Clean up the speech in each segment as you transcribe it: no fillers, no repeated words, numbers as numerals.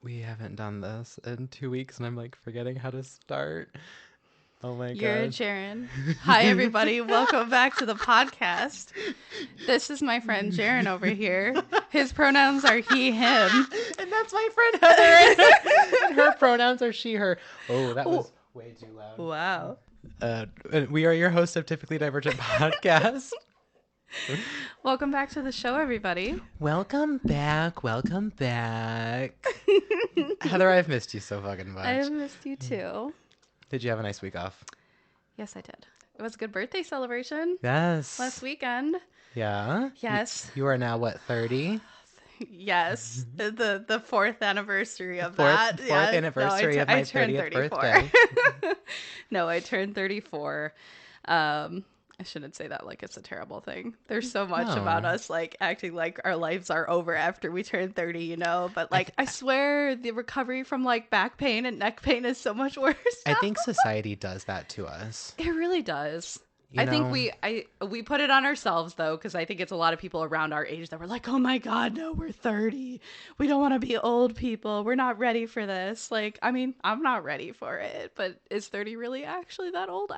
We haven't done this in 2 weeks, and I'm like forgetting how to start. Oh my You're god. Jaron. Hi, everybody. Welcome back to the podcast. This is my friend Jaron over here. His pronouns are he, him. And that's my friend Heather. And her pronouns are she, her. Oh, that was way too loud. Wow. And we are your hosts of Typically Divergent Podcast. Welcome back to the show, everybody. Welcome back. Welcome back. Heather, I've missed you so fucking much. I've missed you too. Did you have a nice week off? Yes, I did. It was a good birthday celebration Yes. last weekend. Yeah? Yes. You are now, what, 30? Yes. The fourth anniversary of Fourth that. anniversary of my 30th birthday. No, I turned 34. I shouldn't say that like it's a terrible thing. There's so much about us like acting like our lives are over after we turn 30, you know? But like I swear the recovery from like back pain and neck pain is so much worse now. I think society does that to us. It really does. You I know? think we put it on ourselves though, because I think it's a lot of people around our age that were like, oh my God, no, we're 30. We don't want to be old people. We're not ready for this. Like, I mean, I'm not ready for it, but is 30 really actually that old?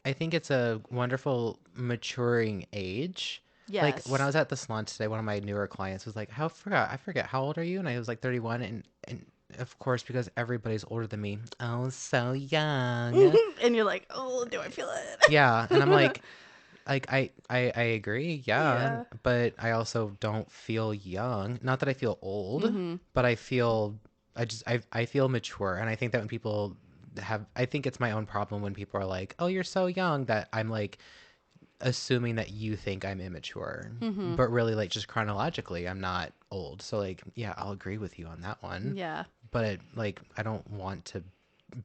I think it's a wonderful maturing age. Yes. Like when I was at the salon today, one of my newer clients was like, I forget, how old are you? And I was like 31. And of course, because everybody's older than me. Oh, so young. And you're like, oh, do I feel it? Yeah. And I'm like I agree. Yeah. But I also don't feel young. Not that I feel old, but I feel mature. And I think that when people I think it's my own problem when people are like, oh, you're so young, that I'm like assuming that you think I'm immature, but really like just chronologically I'm not old. So like, yeah, I'll agree with you on that one. Yeah. But like, I don't want to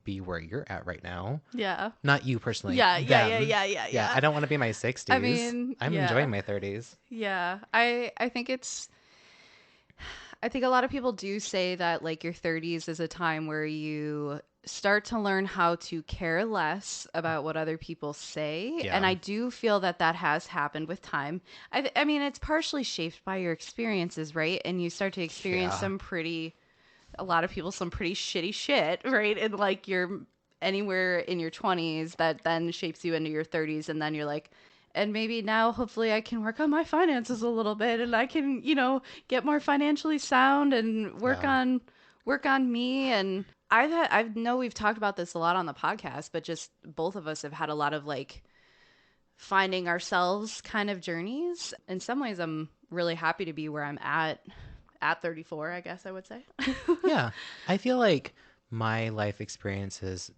be where you're at right now. Yeah. Not you personally. Yeah. I don't want to be in my 60s. I mean, I'm enjoying my 30s. Yeah. I think a lot of people do say that like your 30s is a time where you start to learn how to care less about what other people say. Yeah. And I do feel that has happened with time. I mean, it's partially shaped by your experiences, right? And you start to experience some pretty shitty shit, right? And like you're anywhere in your 20s that then shapes you into your 30s. And then you're like, and maybe now, hopefully, I can work on my finances a little bit, and I can, get more financially sound and work on me. And I know we've talked about this a lot on the podcast, but just both of us have had a lot of like finding ourselves kind of journeys. In some ways, I'm really happy to be where I'm at 34, I guess I would say. Yeah, I feel like my life experiences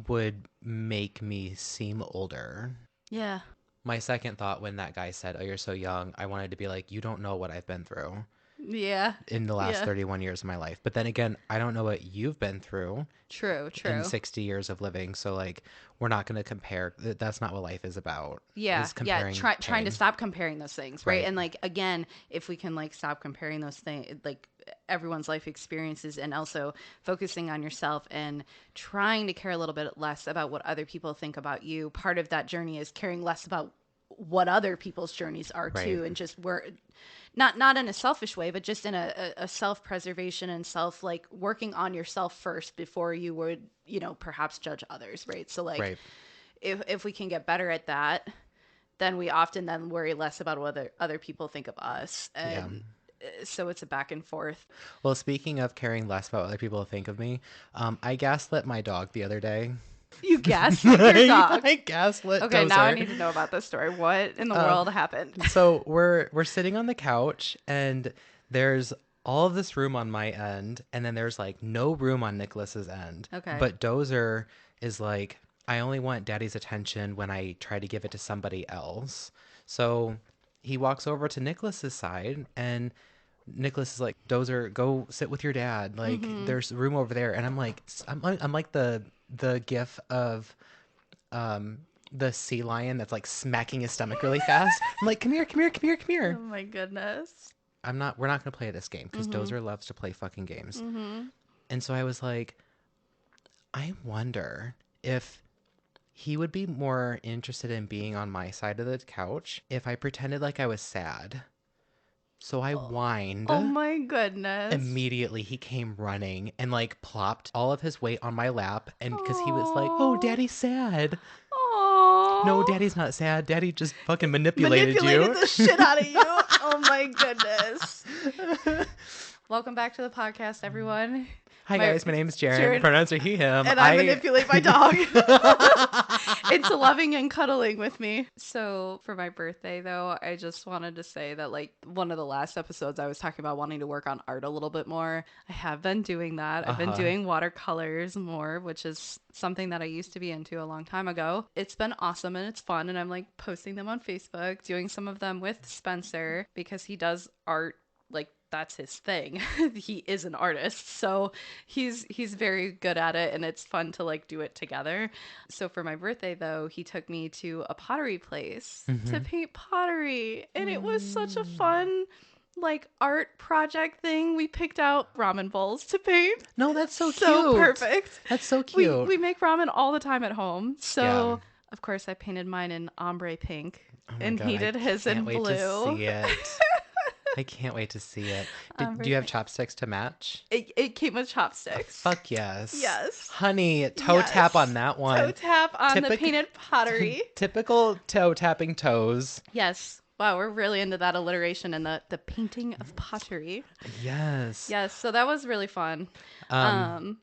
would make me seem older. Yeah. My second thought when that guy said, oh, you're so young, I wanted to be like, you don't know what I've been through. Yeah. In the last 31 years of my life. But then again, I don't know what you've been through. True. In 60 years of living. So like, we're not going to compare. That's not what life is about. Yeah. Trying to stop comparing those things. Right. And like, again, if we can like stop comparing those things, like everyone's life experiences, and also focusing on yourself and trying to care a little bit less about what other people think about you. Part of that journey is caring less about what other people's journeys are too. And just not in a selfish way, but just in a self-preservation and like working on yourself first before you would, perhaps judge others. Right. So like, if we can get better at that, then we often then worry less about what other people think of us. And so it's a back and forth. Well, speaking of caring less about what other people think of me, I gaslit my dog the other day. You gaslit your dog? I gaslit Okay, Dozer. now I need to know about this story. What in the world happened? So we're sitting on the couch, and there's all of this room on my end, and then there's like no room on Nicholas's end. Okay. But Dozer is like, I only want daddy's attention when I try to give it to somebody else. So he walks over to Nicholas's side, and Nicholas is like, Dozer, go sit with your dad. Like, there's room over there. And I'm like the gif of the sea lion that's like smacking his stomach really fast. I'm like, come here. Oh my goodness. We're not going to play this game because Dozer loves to play fucking games. And so I was like, I wonder if he would be more interested in being on my side of the couch if I pretended like I was sad. So I whined. Oh my goodness. Immediately he came running and like plopped all of his weight on my lap, and because he was like, Aww. "Oh, Daddy's sad." Aww. No, Daddy's not sad. Daddy just fucking manipulated you. The shit out of you. Oh my goodness. Welcome back to the podcast, everyone. Hi guys, my name is Jaron. Pronouns are he, him. And I manipulate my dog into loving and cuddling with me. So for my birthday, though, I just wanted to say that, like, one of the last episodes I was talking about wanting to work on art a little bit more. I have been doing that. I've been doing watercolors more, which is something that I used to be into a long time ago. It's been awesome and it's fun. And I'm like posting them on Facebook, doing some of them with Spencer because he does art like that's his thing. He is an artist, so he's very good at it, and it's fun to like do it together. So for my birthday, though, he took me to a pottery place to paint pottery, and it was such a fun like art project thing. We picked out ramen bowls to paint. No, that's so cute. So perfect. That's so cute. We make ramen all the time at home, so of course I painted mine in ombre pink, and he did his in blue. To see it. I can't wait to see it. Do you have chopsticks to match? It came with chopsticks. Oh, fuck yes. Yes. Honey, toe tap on that one. Toe tap on the painted pottery. Typical toe tapping toes. Yes. Wow, we're really into that alliteration and the painting of pottery. Yes. Yes, so that was really fun. Heather,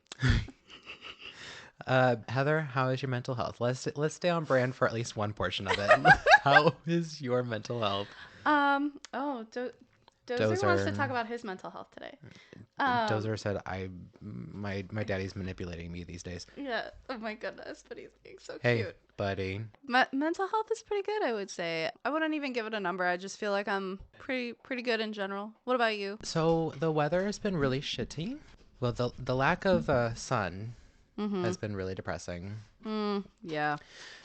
how is your mental health? Let's stay on brand for at least one portion of it. How is your mental health? Dozer wants to talk about his mental health today. Dozer said, my daddy's manipulating me these days. Yeah. Oh my goodness, but he's being so hey, cute. Buddy. Mental health is pretty good, I would say. I wouldn't even give it a number. I just feel like I'm pretty good in general. What about you? So the weather has been really shitty. Well, the lack of sun has been really depressing. Yeah.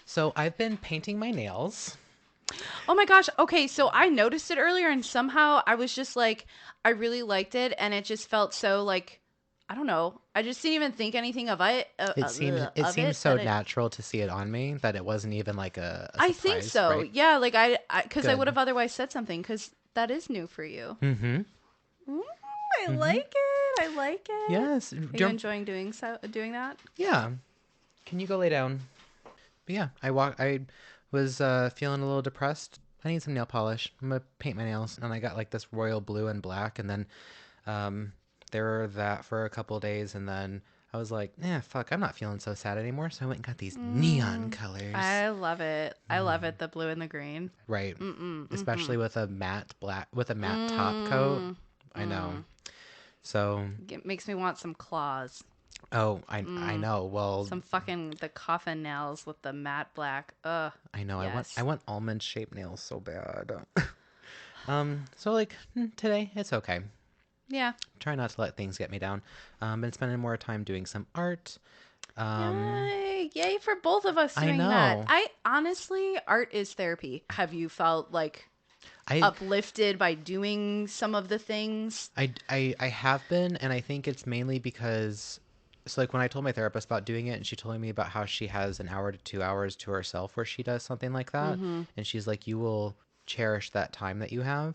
So I've been painting my nails. Oh my gosh. Okay, so I noticed it earlier and somehow I was just like, I really liked it and it just felt so like, I don't know. I just didn't even think anything of it. It seems so natural to see it on me that it wasn't even like a surprise, I think so. Right? Yeah, like because I would have otherwise said something because that is new for you. Mm-hmm. I like it. I like it. Yes. Are you enjoying doing that? Yeah. Can you go lay down? But yeah, I was feeling a little depressed. I need some nail polish. I'm gonna paint my nails, and I got like this royal blue and black, and then there were that for a couple of days, and then I was like, fuck, I'm not feeling so sad anymore. So I went and got these neon colors. I love it. I love it. The blue and the green. Right. Especially with a matte top coat. I know. So it makes me want some claws. Oh, I know. Well, the coffin nails with the matte black. Ugh. I know. Yes. I want almond shaped nails so bad. So like today it's okay. Yeah. Try not to let things get me down. Been spending more time doing some art. Yay for both of us doing that. I honestly, art is therapy. Have you felt like uplifted by doing some of the things? I have been, and I think it's mainly because so like when I told my therapist about doing it and she told me about how she has an hour to 2 hours to herself where she does something like that, and she's like, you will cherish that time that you have.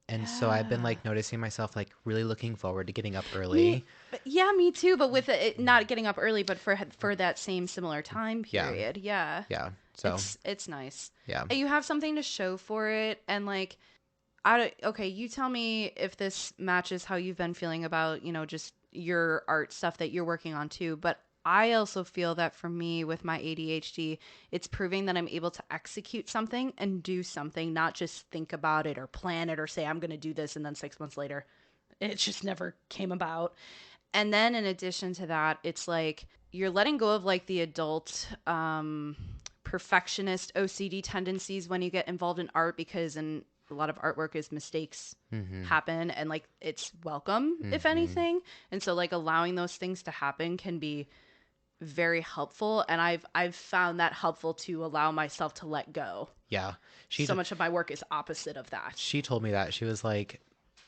And so I've been like noticing myself like really looking forward to getting up early. Me too, but with it not getting up early, but for that same similar time period. Yeah. So it's nice. Yeah. You have something to show for it, and like okay, you tell me if this matches how you've been feeling about, just your art stuff that you're working on too. But I also feel that for me with my ADHD, it's proving that I'm able to execute something and do something, not just think about it or plan it or say I'm going to do this and then 6 months later it just never came about. And then in addition to that, it's like you're letting go of like the adult perfectionist OCD tendencies when you get involved in art, because in a lot of artwork is mistakes happen, and like it's welcome if anything. And so like allowing those things to happen can be very helpful, and I've found that helpful to allow myself to let go. Yeah. So much of my work is opposite of that. She told me that. She was like,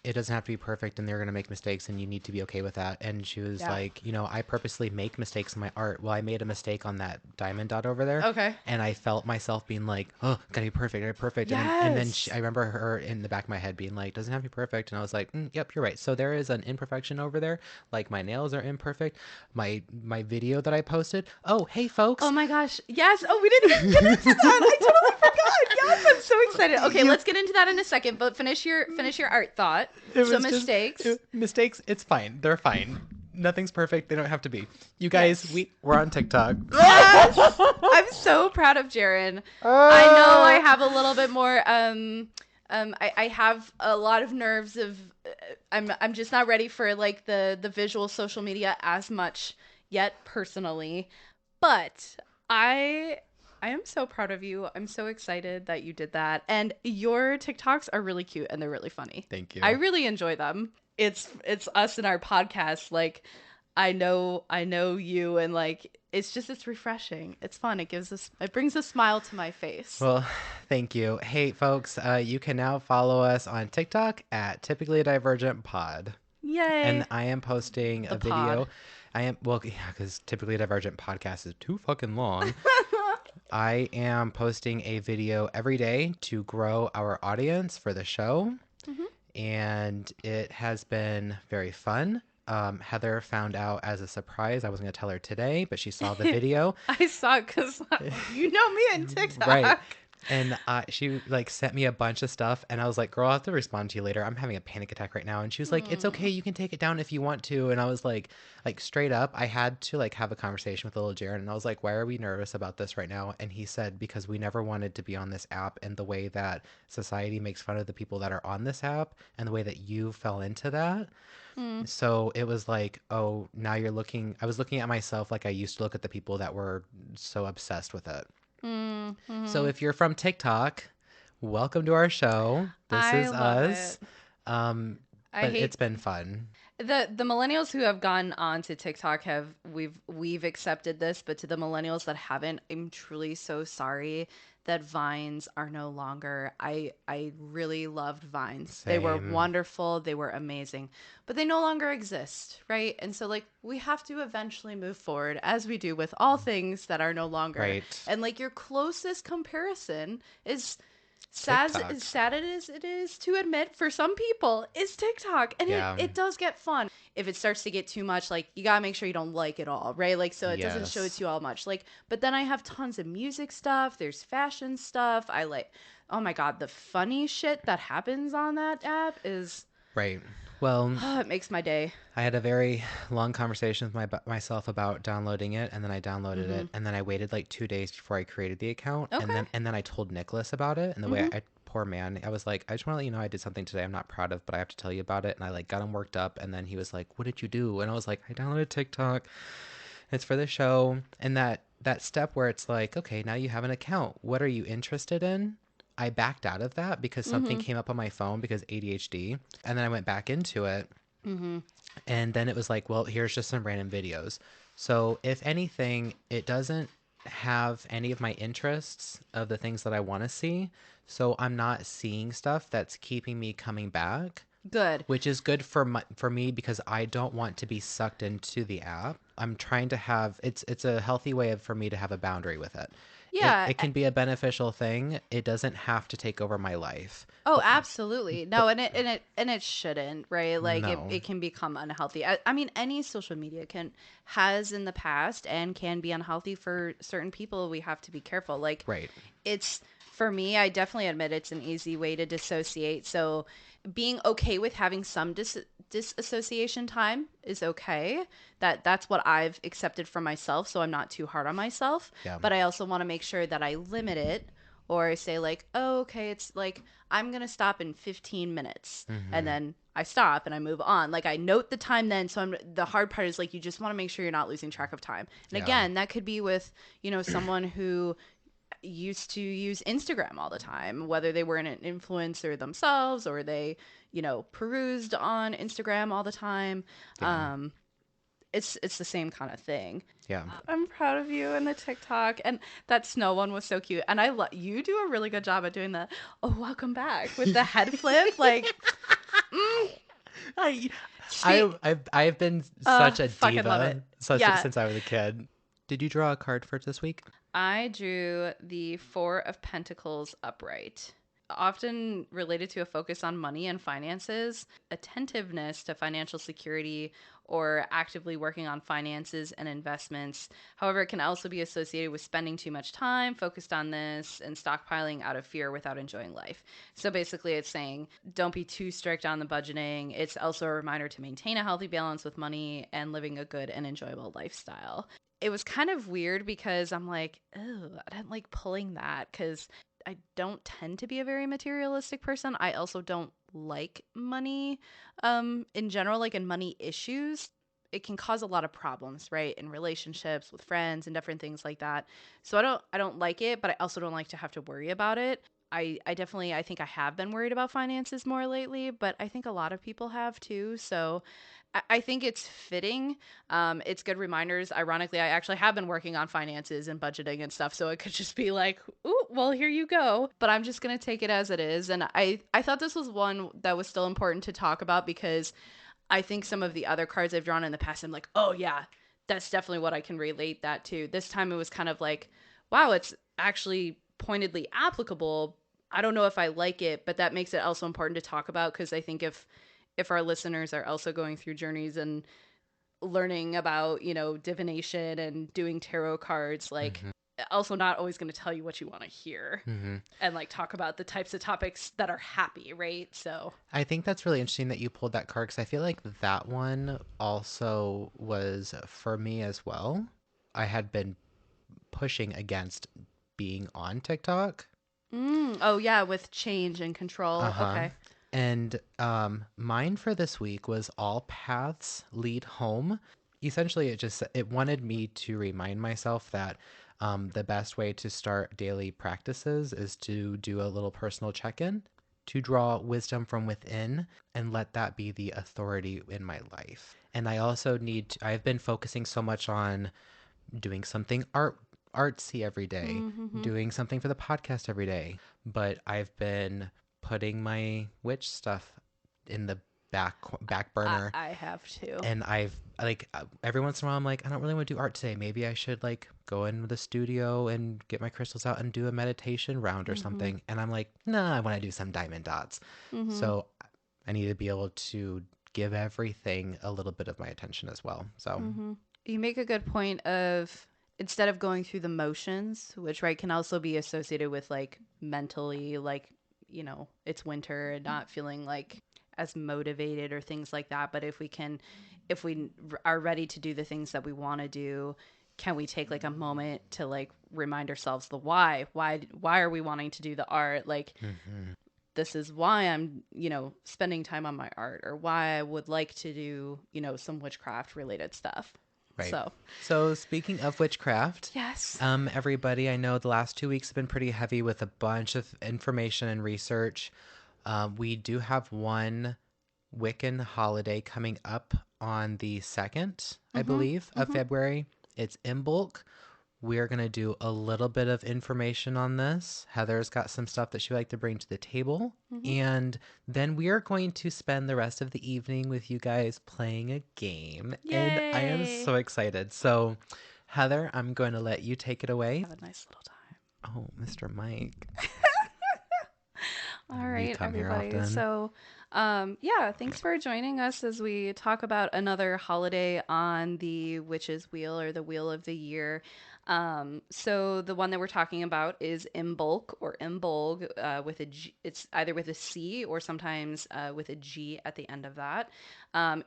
it doesn't have to be perfect and they're going to make mistakes and you need to be okay with that. And she was like, I purposely make mistakes in my art. Well, I made a mistake on that diamond dot over there. Okay. And I felt myself being like, oh, gotta be perfect, gotta be perfect. Yes. And then I remember her in the back of my head being like, doesn't have to be perfect. And I was like, yep, you're right. So there is an imperfection over there. Like my nails are imperfect. My video that I posted. Oh, hey folks. Oh my gosh. Yes. Oh, we didn't even get into that. I totally forgot. Yes, I'm so excited. Okay, let's get into that in a second, but finish your art thought. So mistakes. Mistakes, it's fine. They're fine. Nothing's perfect. They don't have to be. You guys, we're on TikTok. Yes! I'm so proud of Jaron. I know I have a little bit more I have a lot of nerves of I'm just not ready for like the visual social media as much yet personally. But I am so proud of you. I'm so excited that you did that. And your TikToks are really cute and they're really funny. Thank you. I really enjoy them. It's us in our podcast. Like I know you and like it's refreshing. It's fun. It brings a smile to my face. Well, thank you. Hey folks, you can now follow us on TikTok at Typically Divergent Pod. Yay. And I am posting a video. Because Typically Divergent podcast is too fucking long. I am posting a video every day to grow our audience for the show. Mm-hmm. And it has been very fun. Heather found out as a surprise. I wasn't going to tell her today, but she saw the video. I saw it because you know me on TikTok. Right. And she like sent me a bunch of stuff and I was like, girl, I'll have to respond to you later. I'm having a panic attack right now. And she was like, it's okay. You can take it down if you want to. And I was like straight up, I had to like have a conversation with little Jaron. And I was like, why are we nervous about this right now? And he said, because we never wanted to be on this app and the way that society makes fun of the people that are on this app and the way that you fell into that. So it was like, oh, now I was looking at myself like I used to look at the people that were so obsessed with it. Mm-hmm. So if you're from TikTok, welcome to our show. This is us. But it's been fun. The millennials who have gone on to TikTok we've accepted this, but to the millennials that haven't, I'm truly so sorry that Vines are no longer. I really loved Vines. Same. They were wonderful. They were amazing, but they no longer exist, right? And so like we have to eventually move forward as we do with all things that are no longer. Right. And like your closest comparison is as sad as it is to admit for some people, is TikTok. And it does get fun. If it starts to get too much, like you gotta make sure you don't like it all, right? Like so it doesn't show it to you all much. Like, but then I have tons of music stuff, there's fashion stuff. I like, oh my God, the funny shit that happens on that app is right. Well, it makes my day. I had a very long conversation with myself about downloading it, and then I downloaded it, and then I waited like 2 days before I created the account, and then I told Nicholas about it, and the way poor man, I was like, I just want to let you know I did something today I'm not proud of, but I have to tell you about it, and I like got him worked up, and then he was like, what did you do? And I was like, I downloaded TikTok. It's for the show, and that step where it's like, okay, now you have an account. What are you interested in? I backed out of that because something came up on my phone because ADHD. And then I went back into it. Mm-hmm. And then it was like, well, here's just some random videos. So if anything, it doesn't have any of my interests of the things that I want to see. So I'm not seeing stuff that's keeping me coming back. Good. Which is good for me because I don't want to be sucked into the app. I'm trying to have, it's a healthy way for me to have a boundary with it. Yeah. It can be a beneficial thing. It doesn't have to take over my life. Oh, absolutely. No, and it shouldn't, right? Like No. it can become unhealthy. I mean, any social media has in the past and can be unhealthy for certain people. We have to be careful. Like, right. It's, for me, I definitely admit it's an easy way to dissociate. So being okay with having some disassociation time is okay. That's what I've accepted for myself, so I'm not too hard on myself. Yeah. But I also want to make sure that I limit it, or say like, oh, okay, it's like I'm going to stop in 15 minutes. Mm-hmm. And then I stop and I move on. Like I note the time then. So the hard part is like you just want to make sure you're not losing track of time. And again, that could be with, someone who used to use Instagram all the time, whether they were an influencer themselves or they, perused on Instagram all the time. Yeah. It's the same kind of thing. Yeah. I'm proud of you and the TikTok, and that snow one was so cute. And you do a really good job at doing the, oh, welcome back with the head flip. Like, I, I've been such a fucking love it. diva since I was a kid. Did you draw a card for this week? I drew the Four of Pentacles upright. Often related to a focus on money and finances, attentiveness to financial security, or actively working on finances and investments. However, it can also be associated with spending too much time focused on this and stockpiling out of fear without enjoying life. So basically, it's saying don't be too strict on the budgeting. It's also a reminder to maintain a healthy balance with money and living a good and enjoyable lifestyle. It was kind of weird because I'm like, oh, I didn't like pulling that because I don't tend to be a very materialistic person. I also don't like money in general, like in money issues. It can cause a lot of problems, right? In relationships with friends and different things like that. So I don't like it, but I also don't like to have to worry about it. I definitely, I think I have been worried about finances more lately, but I think a lot of people have too. So I think it's fitting. It's good reminders. Ironically, I actually have been working on finances and budgeting and stuff, so it could just be like, ooh, well, here you go. But I'm just going to take it as it is. And I thought this was one that was still important to talk about because I think some of the other cards I've drawn in the past, I'm like, oh, yeah, that's definitely what I can relate that to. This time it was kind of like, wow, it's actually pointedly applicable. I don't know if I like it, but that makes it also important to talk about because I think if our listeners are also going through journeys and learning about, you know, divination and doing tarot cards, like also not always going to tell you what you want to hear and like talk about the types of topics that are happy, right? So I think that's really interesting that you pulled that card because I feel like that one also was for me as well. I had been pushing against being on TikTok. Oh yeah, with change and control. Okay. And mine for this week was all paths lead home. Essentially, it wanted me to remind myself that the best way to start daily practices is to do a little personal check-in, to draw wisdom from within, and let that be the authority in my life. And I also I've been focusing so much on doing something artsy every day, doing something for the podcast every day, but I've been putting my witch stuff in the back burner. I have too. And I've like every once in a while I'm like, I don't really want to do art today. Maybe I should like go in the studio and get my crystals out and do a meditation round or something. And I'm like, nah, I want to do some diamond dots. So I need to be able to give everything a little bit of my attention as well. So you make a good point of instead of going through the motions, which right can also be associated with like mentally, like, you know, it's winter and not feeling like as motivated or things like that. But if we are ready to do the things that we want to do, can we take like a moment to like remind ourselves the why are we wanting to do the art? Like, this is why I'm, you know, spending time on my art, or why I would like to do, you know, some witchcraft related stuff. Right. So speaking of witchcraft, yes, everybody, I know the last 2 weeks have been pretty heavy with a bunch of information and research. We do have one Wiccan holiday coming up on the 2nd, I believe, of February. It's Imbolc. We're going to do a little bit of information on this. Heather's got some stuff that she'd like to bring to the table. And then we are going to spend the rest of the evening with you guys playing a game. Yay. And I am so excited. So, Heather, I'm going to let you take it away. Have a nice little time. Oh, Mr. Mike. All right, everybody. So, yeah, thanks for joining us as we talk about another holiday on the Witch's Wheel, or the Wheel of the Year. So the one that we're talking about is Imbolc, or Imbolc, with a G. It's either with a C or sometimes with a G at the end of that.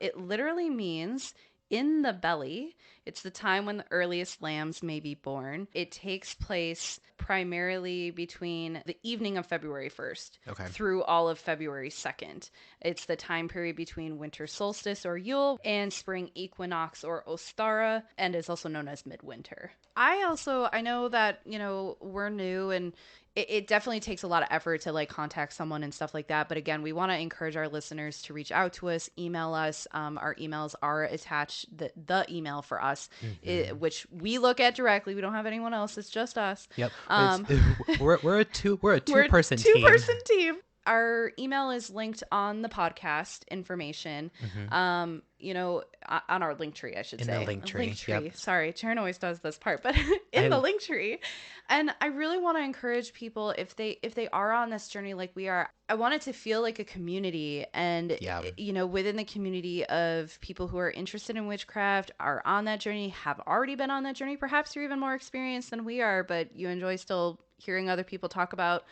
It literally means in the belly. It's the time when the earliest lambs may be born. It takes place primarily between the evening of February 1st through all of February 2nd. It's the time period between winter solstice, or Yule, and spring equinox, or Ostara, and is also known as midwinter. I know that, you know, we're new, and it definitely takes a lot of effort to like contact someone and stuff like that. But again, we want to encourage our listeners to reach out to us, email us. Our emails are attached, the email for us, which we look at directly. We don't have anyone else. It's just us. Yep. We're a two-person team. Two-person team. our email is linked on the podcast information. On our Linktree, I should say. In the Linktree. Yep. Sorry, Jaron always does this part, but in the Linktree. And I really want to encourage people, if they are on this journey like we are, I want it to feel like a community, and within the community of people who are interested in witchcraft, are on that journey, have already been on that journey. Perhaps you're even more experienced than we are, but you enjoy still hearing other people talk about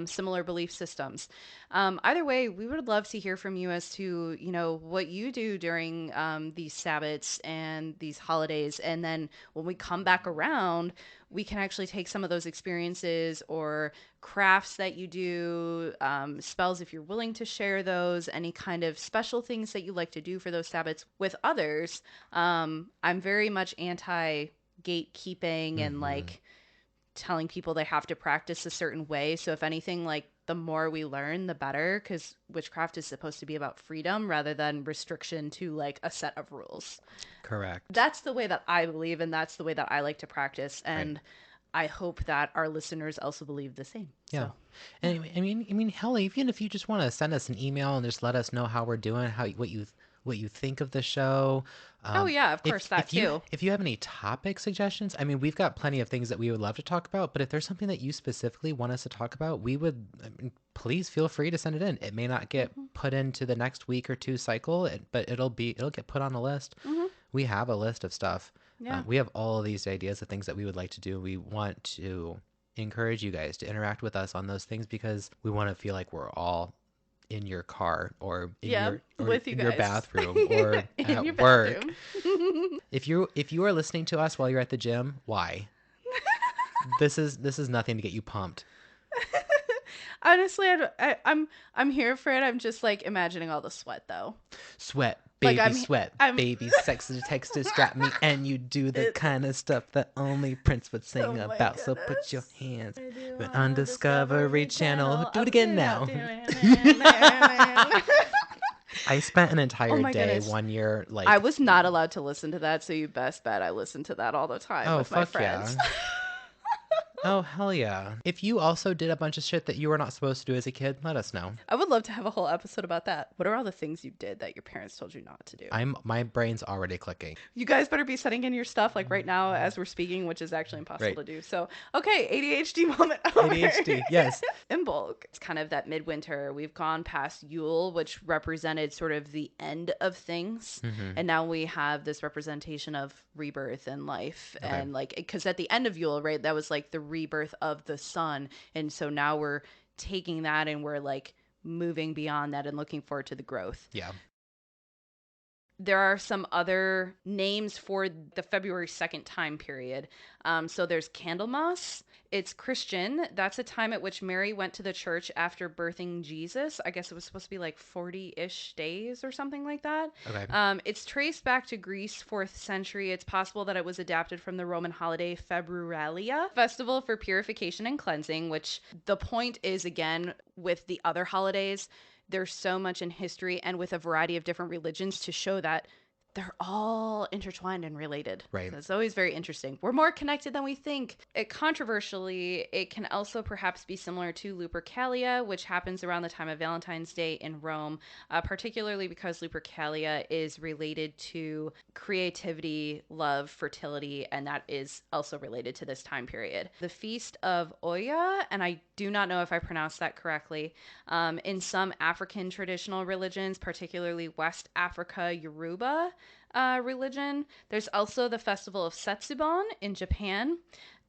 similar belief systems. Either way, we would love to hear from you as to, what you do during these Sabbats and these holidays. And then when we come back around, we can actually take some of those experiences or crafts that you do, spells, if you're willing to share those, any kind of special things that you like to do for those Sabbats with others. I'm very much anti gatekeeping and like telling people they have to practice a certain way. So if anything, like, the more we learn, the better, because witchcraft is supposed to be about freedom rather than restriction to like a set of rules. Correct. That's the way that I believe, and that's the way that I like to practice. And I hope that our listeners also believe the same. Yeah. So. And I mean, hell, even if you just want to send us an email and just let us know how we're doing, what you think of the show. Oh yeah, of course, too. If you have any topic suggestions, I mean, we've got plenty of things that we would love to talk about, but if there's something that you specifically want us to talk about, please feel free to send it in. It may not get put into the next week or two cycle, but it'll get put on a list. We have a list of stuff. Yeah. We have all of these ideas of things that we would like to do. We want to encourage you guys to interact with us on those things, because we want to feel like we're all in your car or in your bathroom or at work. If you are listening to us while you're at the gym, why? This is nothing to get you pumped. Honestly, I'm here for it. I'm just like imagining all the sweat though. Sweat. Baby like sweat, baby sex text to strap me, and you do the kind of stuff that only Prince would sing about. So put your hands on Discovery Channel. Do it again now. I spent an entire day one year like I was not allowed to listen to that, so you best bet I listened to that all the time with my friends. Yeah. Oh, hell yeah. If you also did a bunch of shit that you were not supposed to do as a kid, let us know. I would love to have a whole episode about that. What are all the things you did that your parents told you not to do? My brain's already clicking. You guys better be sending in your stuff like right now as we're speaking, which is actually impossible to do. So, okay, ADHD moment over. ADHD, yes. Imbolc. It's kind of that midwinter. We've gone past Yule, which represented sort of the end of things. And now we have this representation of rebirth and life. Okay. And like, because at the end of Yule, right, that was like the rebirth of the sun, and so now we're taking that and we're like moving beyond that and looking forward to the growth. Yeah. There are some other names for the February 2nd time period. So there's Candlemas. It's Christian. That's a time at which Mary went to the church after birthing Jesus. I guess it was supposed to be like 40-ish days or something like that. Okay. It's traced back to Greece, 4th century. It's possible that it was adapted from the Roman holiday Februalia, festival for purification and cleansing, which the point is, again, with the other holidays, there's so much in history and with a variety of different religions to show that they're all intertwined and related. Right. So it's always very interesting. We're more connected than we think. Controversially, it can also perhaps be similar to Lupercalia, which happens around the time of Valentine's Day in Rome, particularly because Lupercalia is related to creativity, love, fertility, and that is also related to this time period. The Feast of Oya, and I do not know if I pronounced that correctly, in some African traditional religions, particularly West Africa, Yoruba religion. There's also the festival of Setsubon in Japan.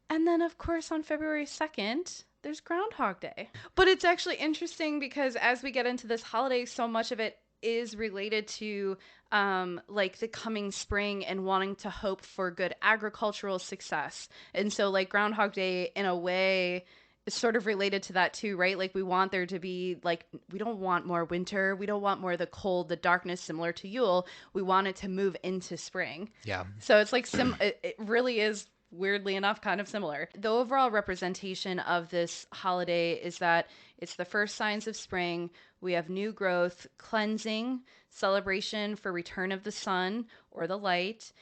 And then, of course, on February 2nd, there's Groundhog Day. But it's actually interesting because as we get into this holiday, so much of it is related to like the coming spring and wanting to hope for good agricultural success. And so like Groundhog Day, in a way, is sort of related to that too, right? Like we want there to be like, we don't want more winter. We don't want more of the cold, the darkness similar to Yule. We want it to move into spring. Yeah. So it's like, it really is weirdly enough kind of similar. The overall representation of this holiday is that it's the first signs of spring. We have new growth, cleansing, celebration for return of the sun or the light,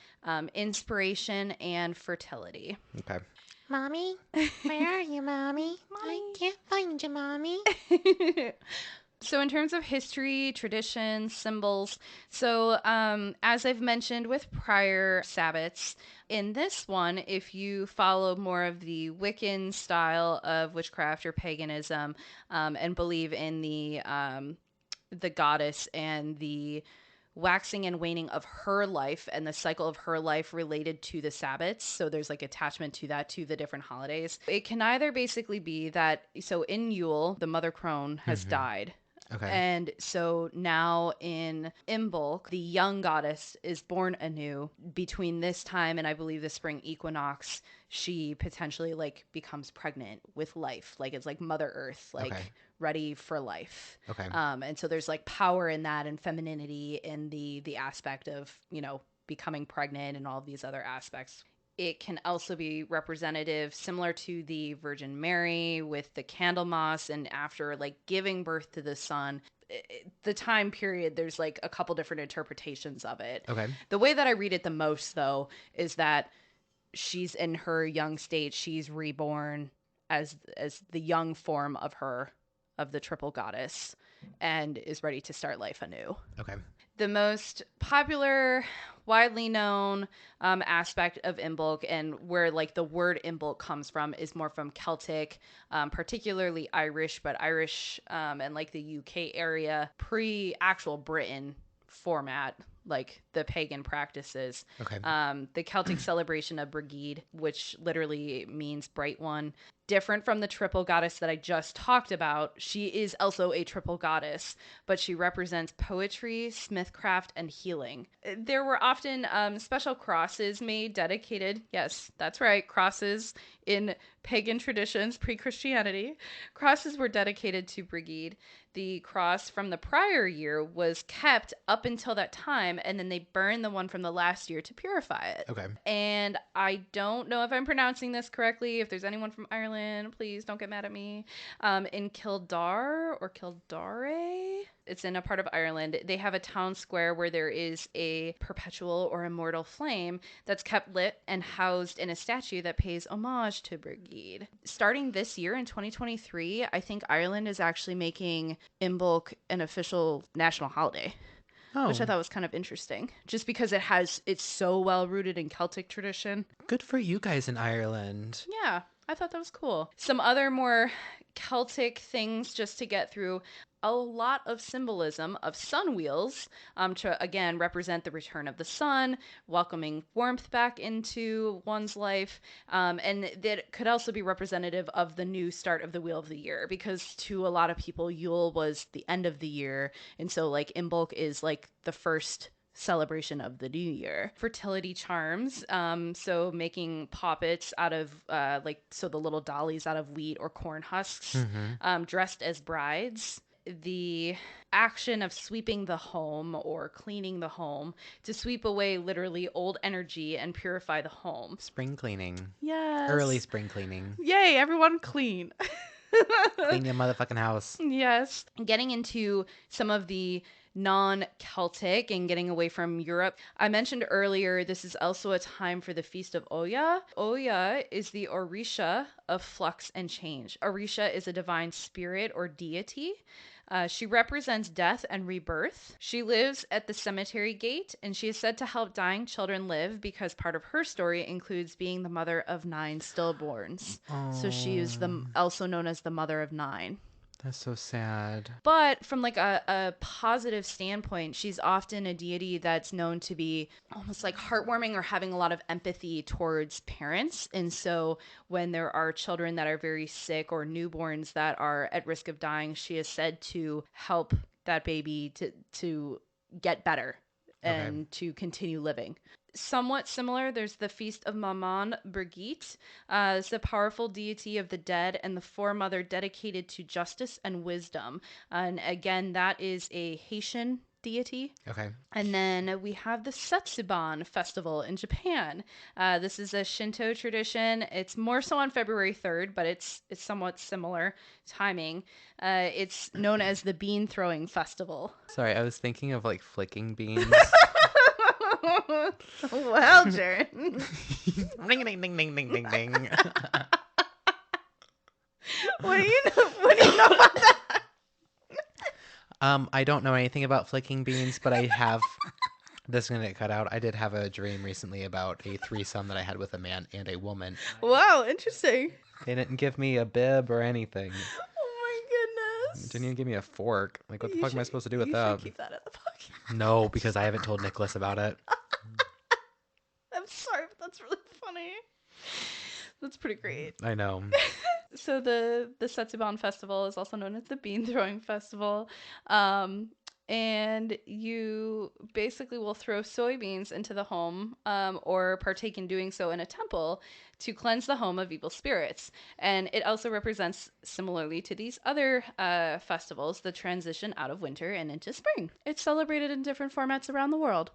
inspiration, and fertility. Okay. Mommy? Where are you, Mommy? I can't find you, Mommy. So in terms of history, traditions, symbols, so as I've mentioned with prior Sabbats, in this one, if you follow more of the Wiccan style of witchcraft or paganism, and believe in the goddess and the waxing and waning of her life and the cycle of her life related to the Sabbats. So there's like attachment to that, to the different holidays. It can either basically be that, so in Yule, the mother crone has died. Okay. And so now in Imbolc, the young goddess is born anew. Between this time and I believe the spring equinox, she potentially like becomes pregnant with life. Like it's like Mother Earth, like ready for life. Okay. And so there's like power in that and femininity in the aspect of, you know, becoming pregnant and all of these other aspects. It can also be representative, similar to the Virgin Mary with the Candlemas, and after like giving birth to the son, the time period, there's like a couple different interpretations of it. Okay. The way that I read it the most, though, is that she's in her young state. She's reborn as the young form of her, of the triple goddess, and is ready to start life anew. Okay. The most popular, widely known aspect of Imbolc, and where like the word Imbolc comes from, is more from Celtic, particularly Irish, but Irish and like the UK area, pre-actual Britain format, like the pagan practices. Okay. The Celtic celebration of Brigid, which literally means bright one. Different from the triple goddess that I just talked about, she is also a triple goddess, but she represents poetry, smithcraft, and healing. There were often special crosses made dedicated, yes, that's right, crosses in pagan traditions, pre-Christianity. Crosses were dedicated to Brigid. The cross from the prior year was kept up until that time, and then they burned the one from the last year to purify it. Okay. And I don't know if I'm pronouncing this correctly. If there's anyone from Ireland, please don't get mad at me. In Kildare or Kildare, it's in a part of Ireland, they have a town square where there is a perpetual or immortal flame that's kept lit and housed in a statue that pays homage to Brigid. Starting this year in 2023, I think Ireland is actually making Imbolc an official national holiday. Oh. Which I thought was kind of interesting, just because it's so well rooted in Celtic tradition. Good for you guys in Ireland. Yeah, I thought that was cool. Some other more Celtic things just to get through. A lot of symbolism of sun wheels to, again, represent the return of the sun, welcoming warmth back into one's life. And that could also be representative of the new start of the wheel of the year, because to a lot of people, Yule was the end of the year. And so like Imbolc is like the first celebration of the new year. Fertility charms, so making poppets out of so the little dollies out of wheat or corn husks, dressed as brides. The action of sweeping the home or cleaning the home to sweep away literally old energy and purify the home. Spring cleaning. Yes. Early spring cleaning. Yay, everyone clean. Clean your motherfucking house. Yes. Getting into some of the non-Celtic and getting away from Europe. I mentioned earlier, this is also a time for the Feast of Oya. Oya is the Orisha of flux and change. Orisha is a divine spirit or deity. She represents death and rebirth. She lives at the cemetery gate, and she is said to help dying children live because part of her story includes being the mother of 9 stillborns. So she is also known as the mother of 9. That's so sad. But from like a positive standpoint, she's often a deity that's known to be almost like heartwarming or having a lot of empathy towards parents. And so when there are children that are very sick or newborns that are at risk of dying, she is said to help that baby to get better and to continue living. Somewhat similar, there's the Feast of Maman Brigit. It's the powerful deity of the dead and the foremother dedicated to justice and wisdom. And again, that is a Haitian deity. Okay. And then we have the Setsuban festival in Japan. This is a Shinto tradition. It's more so on February 3rd, but it's somewhat similar timing. It's known as the bean throwing festival. Sorry, I was thinking of like flicking beans. Well, Jaron. Ring, ding, ding, ding, ding, ding, ding. What do you know about that? I don't know anything about flicking beans, but I have. This is gonna get cut out. I did have a dream recently about a threesome that I had with a man and a woman. Wow, interesting. They didn't give me a bib or anything. Oh my goodness. Didn't even give me a fork. Like, what the fuck am I supposed to do with that? You should keep that at the podcast. No, because I haven't told Nicholas about it. I'm sorry, but that's really funny. That's pretty great. I know. So the Setsuban Festival is also known as the Bean Throwing Festival. And you basically will throw soybeans into the home or partake in doing so in a temple to cleanse the home of evil spirits. And it also represents, similarly to these other festivals, the transition out of winter and into spring. It's celebrated in different formats around the world.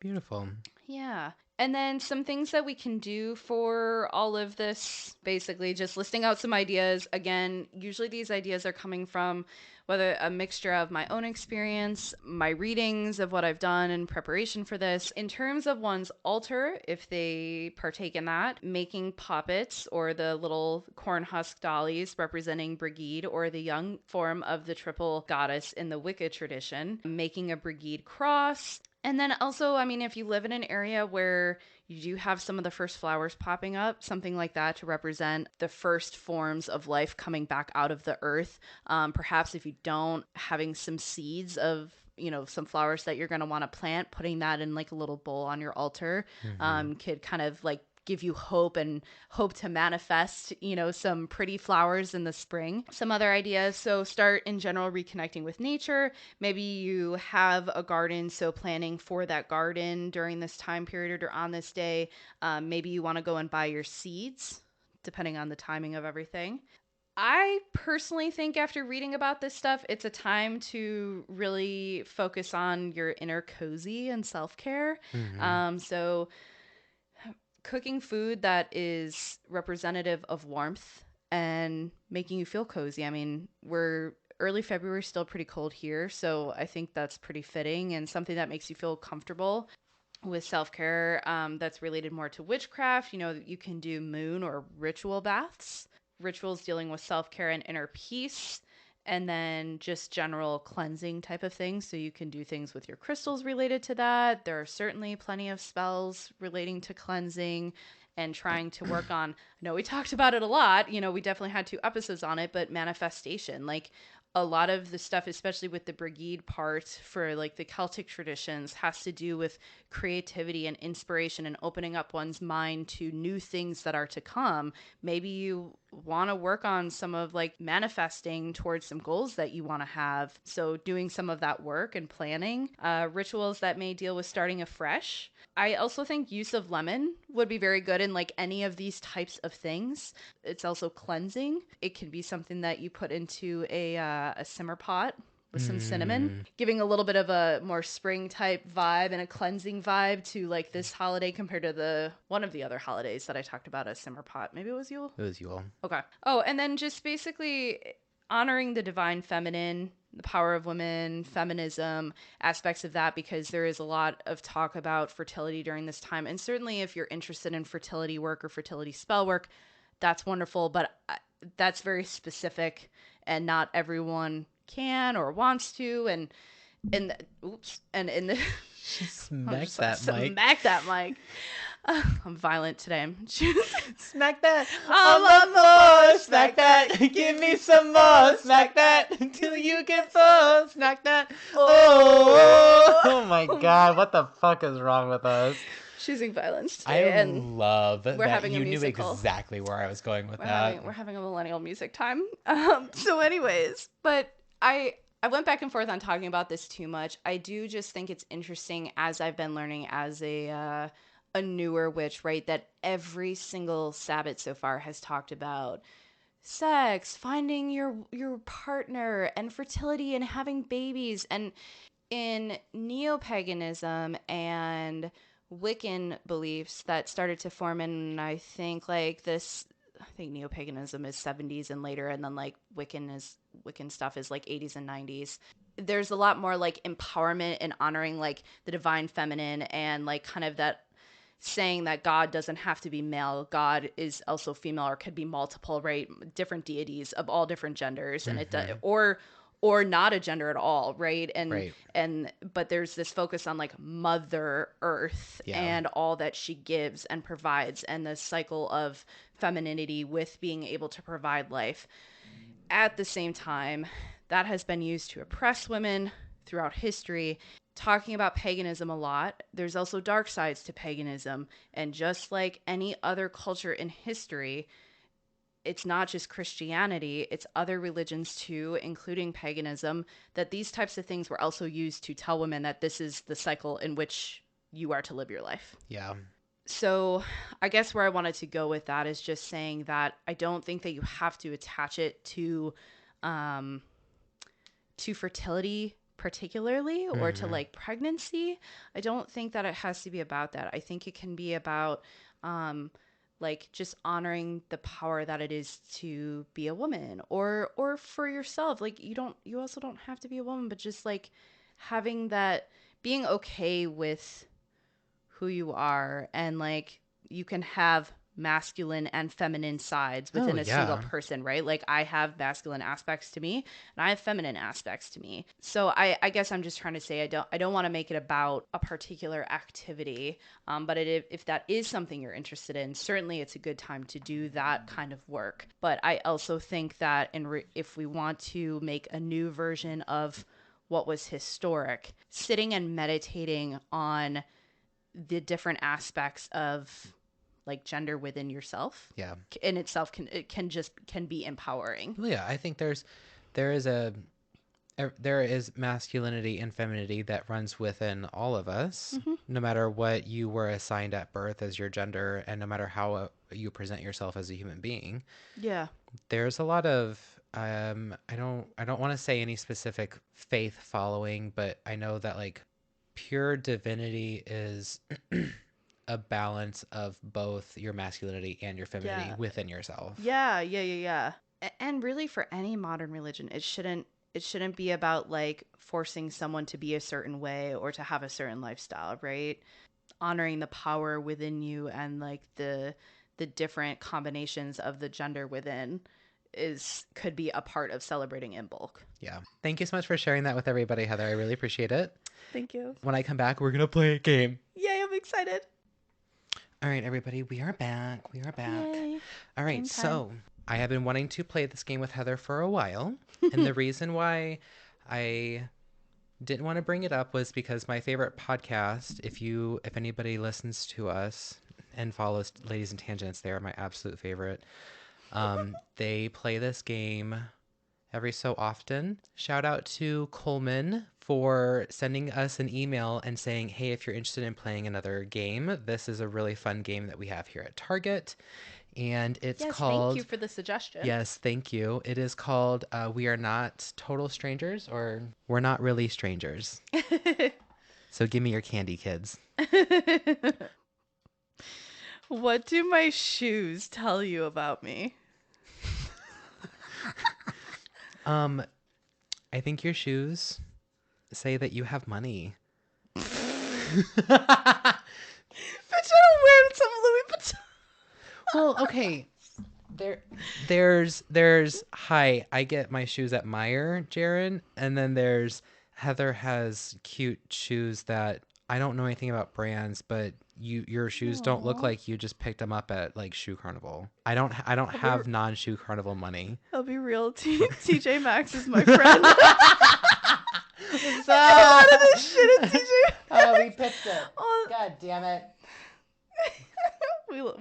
Beautiful. Yeah. And then some things that we can do for all of this, basically just listing out some ideas. Again, usually these ideas are coming from whether a mixture of my own experience, my readings of what I've done in preparation for this. In terms of one's altar, if they partake in that, making poppets or the little corn husk dollies representing Brigid or the young form of the triple goddess in the Wicca tradition, making a Brigid cross. And then also, I mean, if you live in an area where you do have some of the first flowers popping up, something like that to represent the first forms of life coming back out of the earth. Perhaps if you don't, having some seeds of, some flowers that you're going to want to plant, putting that in like a little bowl on your altar could kind of like give you hope and hope to manifest, some pretty flowers in the spring. Some other ideas. So start in general reconnecting with nature. Maybe you have a garden, so planning for that garden during this time period or on this day. Maybe you want to go and buy your seeds, depending on the timing of everything. I personally think after reading about this stuff, it's a time to really focus on your inner cozy and self-care. So cooking food that is representative of warmth and making you feel cozy. I mean, we're early February, still pretty cold here, so I think that's pretty fitting and something that makes you feel comfortable. With self-care, that's related more to witchcraft. You can do moon or ritual baths, rituals dealing with self-care and inner peace, and then just general cleansing type of things. So you can do things with your crystals related to that. There are certainly plenty of spells relating to cleansing and trying to work on, I know we talked about it a lot, we definitely had 2 episodes on it, but manifestation, like a lot of the stuff, especially with the Brigid part for like the Celtic traditions, has to do with creativity and inspiration and opening up one's mind to new things that are to come. Maybe you want to work on some of like manifesting towards some goals that you want to have. So doing some of that work and planning, rituals that may deal with starting afresh. I also think use of lemon would be very good in like any of these types of things. It's also cleansing. It can be something that you put into a simmer pot with some cinnamon, giving a little bit of a more spring type vibe and a cleansing vibe to like this holiday compared to one of the other holidays that I talked about, a simmer pot. Maybe it was Yule? It was Yule. Okay. Oh, and then just basically honoring the divine feminine, the power of women, feminism, aspects of that, because there is a lot of talk about fertility during this time. And certainly if you're interested in fertility work or fertility spell work, that's wonderful, but that's very specific and not everyone can or wants to. And in the Smack that mic. Smack that mic. I'm violent today. Smack that on the floor. Smack that. Give me some more. Smack that until you get full. Smack that. Oh my God! What the fuck is wrong with us? Choosing violence today. I love that having you a knew musical. exactly where I was going with that. We're having a millennial music time. So anyways, but I went back and forth on talking about this too much. I do just think it's interesting as I've been learning as a newer witch, right? That every single Sabbath so far has talked about sex, finding your partner, and fertility and having babies. And in neo-paganism and Wiccan beliefs that started to form in, I think neo-paganism is 70s and later, and then like Wiccan stuff is like 80s and 90s. there's a lot more like empowerment and honoring like the divine feminine, and like kind of that saying that God doesn't have to be male. God is also female, or could be multiple, right? Different deities of all different genders, and or not a gender at all, right? And but there's this focus on like Mother Earth and all that she gives and provides, and the cycle of femininity with being able to provide life. At the same time, that has been used to oppress women throughout history. Talking about paganism a lot, there's also dark sides to paganism. And just like any other culture in history, it's not just Christianity, it's other religions too, including paganism, that these types of things were also used to tell women that this is the cycle in which you are to live your life. Yeah. So I guess where I wanted to go with that is just saying that I don't think that you have to attach it to fertility particularly, or to like pregnancy. I don't think that it has to be about that. I think it can be about like just honoring the power that it is to be a woman, or for yourself. Like you also don't have to be a woman, but just like having that, being okay with who you are, and like you can have masculine and feminine sides within a single person, right? Like I have masculine aspects to me and I have feminine aspects to me. So I guess I'm just trying to say I don't want to make it about a particular activity, but if that is something you're interested in, certainly it's a good time to do that kind of work. But I also think that if we want to make a new version of what was historic, sitting and meditating on the different aspects of like gender within yourself, in itself can be empowering. Yeah, I think there is masculinity and femininity that runs within all of us, no matter what you were assigned at birth as your gender, and no matter how you present yourself as a human being. Yeah, there's a lot of I don't want to say any specific faith following, but I know that like pure divinity is a balance of both your masculinity and your femininity within yourself. Yeah. And really, for any modern religion, it shouldn't be about like forcing someone to be a certain way or to have a certain lifestyle, right? Honoring the power within you and like the different combinations of the gender within could be a part of celebrating Imbolc. Yeah. Thank you so much for sharing that with everybody, Heather. I really appreciate it. Thank you. When I come back, we're going to play a game. Yay, I'm excited. All right, everybody, we are back. Yay. All right, so I have been wanting to play this game with Heather for a while. And the reason why I didn't want to bring it up was because my favorite podcast, if anybody listens to us and follows Ladies and Tangents, they are my absolute favorite. They play this game every so often. Shout out to Coleman for sending us an email and saying, hey, if you're interested in playing another game, this is a really fun game that we have here at Target. And it's called... Thank you for the suggestion. Yes, thank you. It is called We Are Not Total Strangers, or We're Not Really Strangers. So give me your candy, kids. What do my shoes tell you about me? I think your shoes say that you have money. Bitch, I don't wear some Louis Vuitton. Well, okay. There's hi, I get my shoes at Meyer, Jaron, and then there's Heather has cute shoes that I don't know anything about brands, but your shoes don't look like you just picked them up at like Shoe Carnival. I don't have non-Shoe Carnival money. I'll be real. TJ Maxx is my friend. What's up? I did a lot of this shit at TJ. Oh, we picked it. God damn it.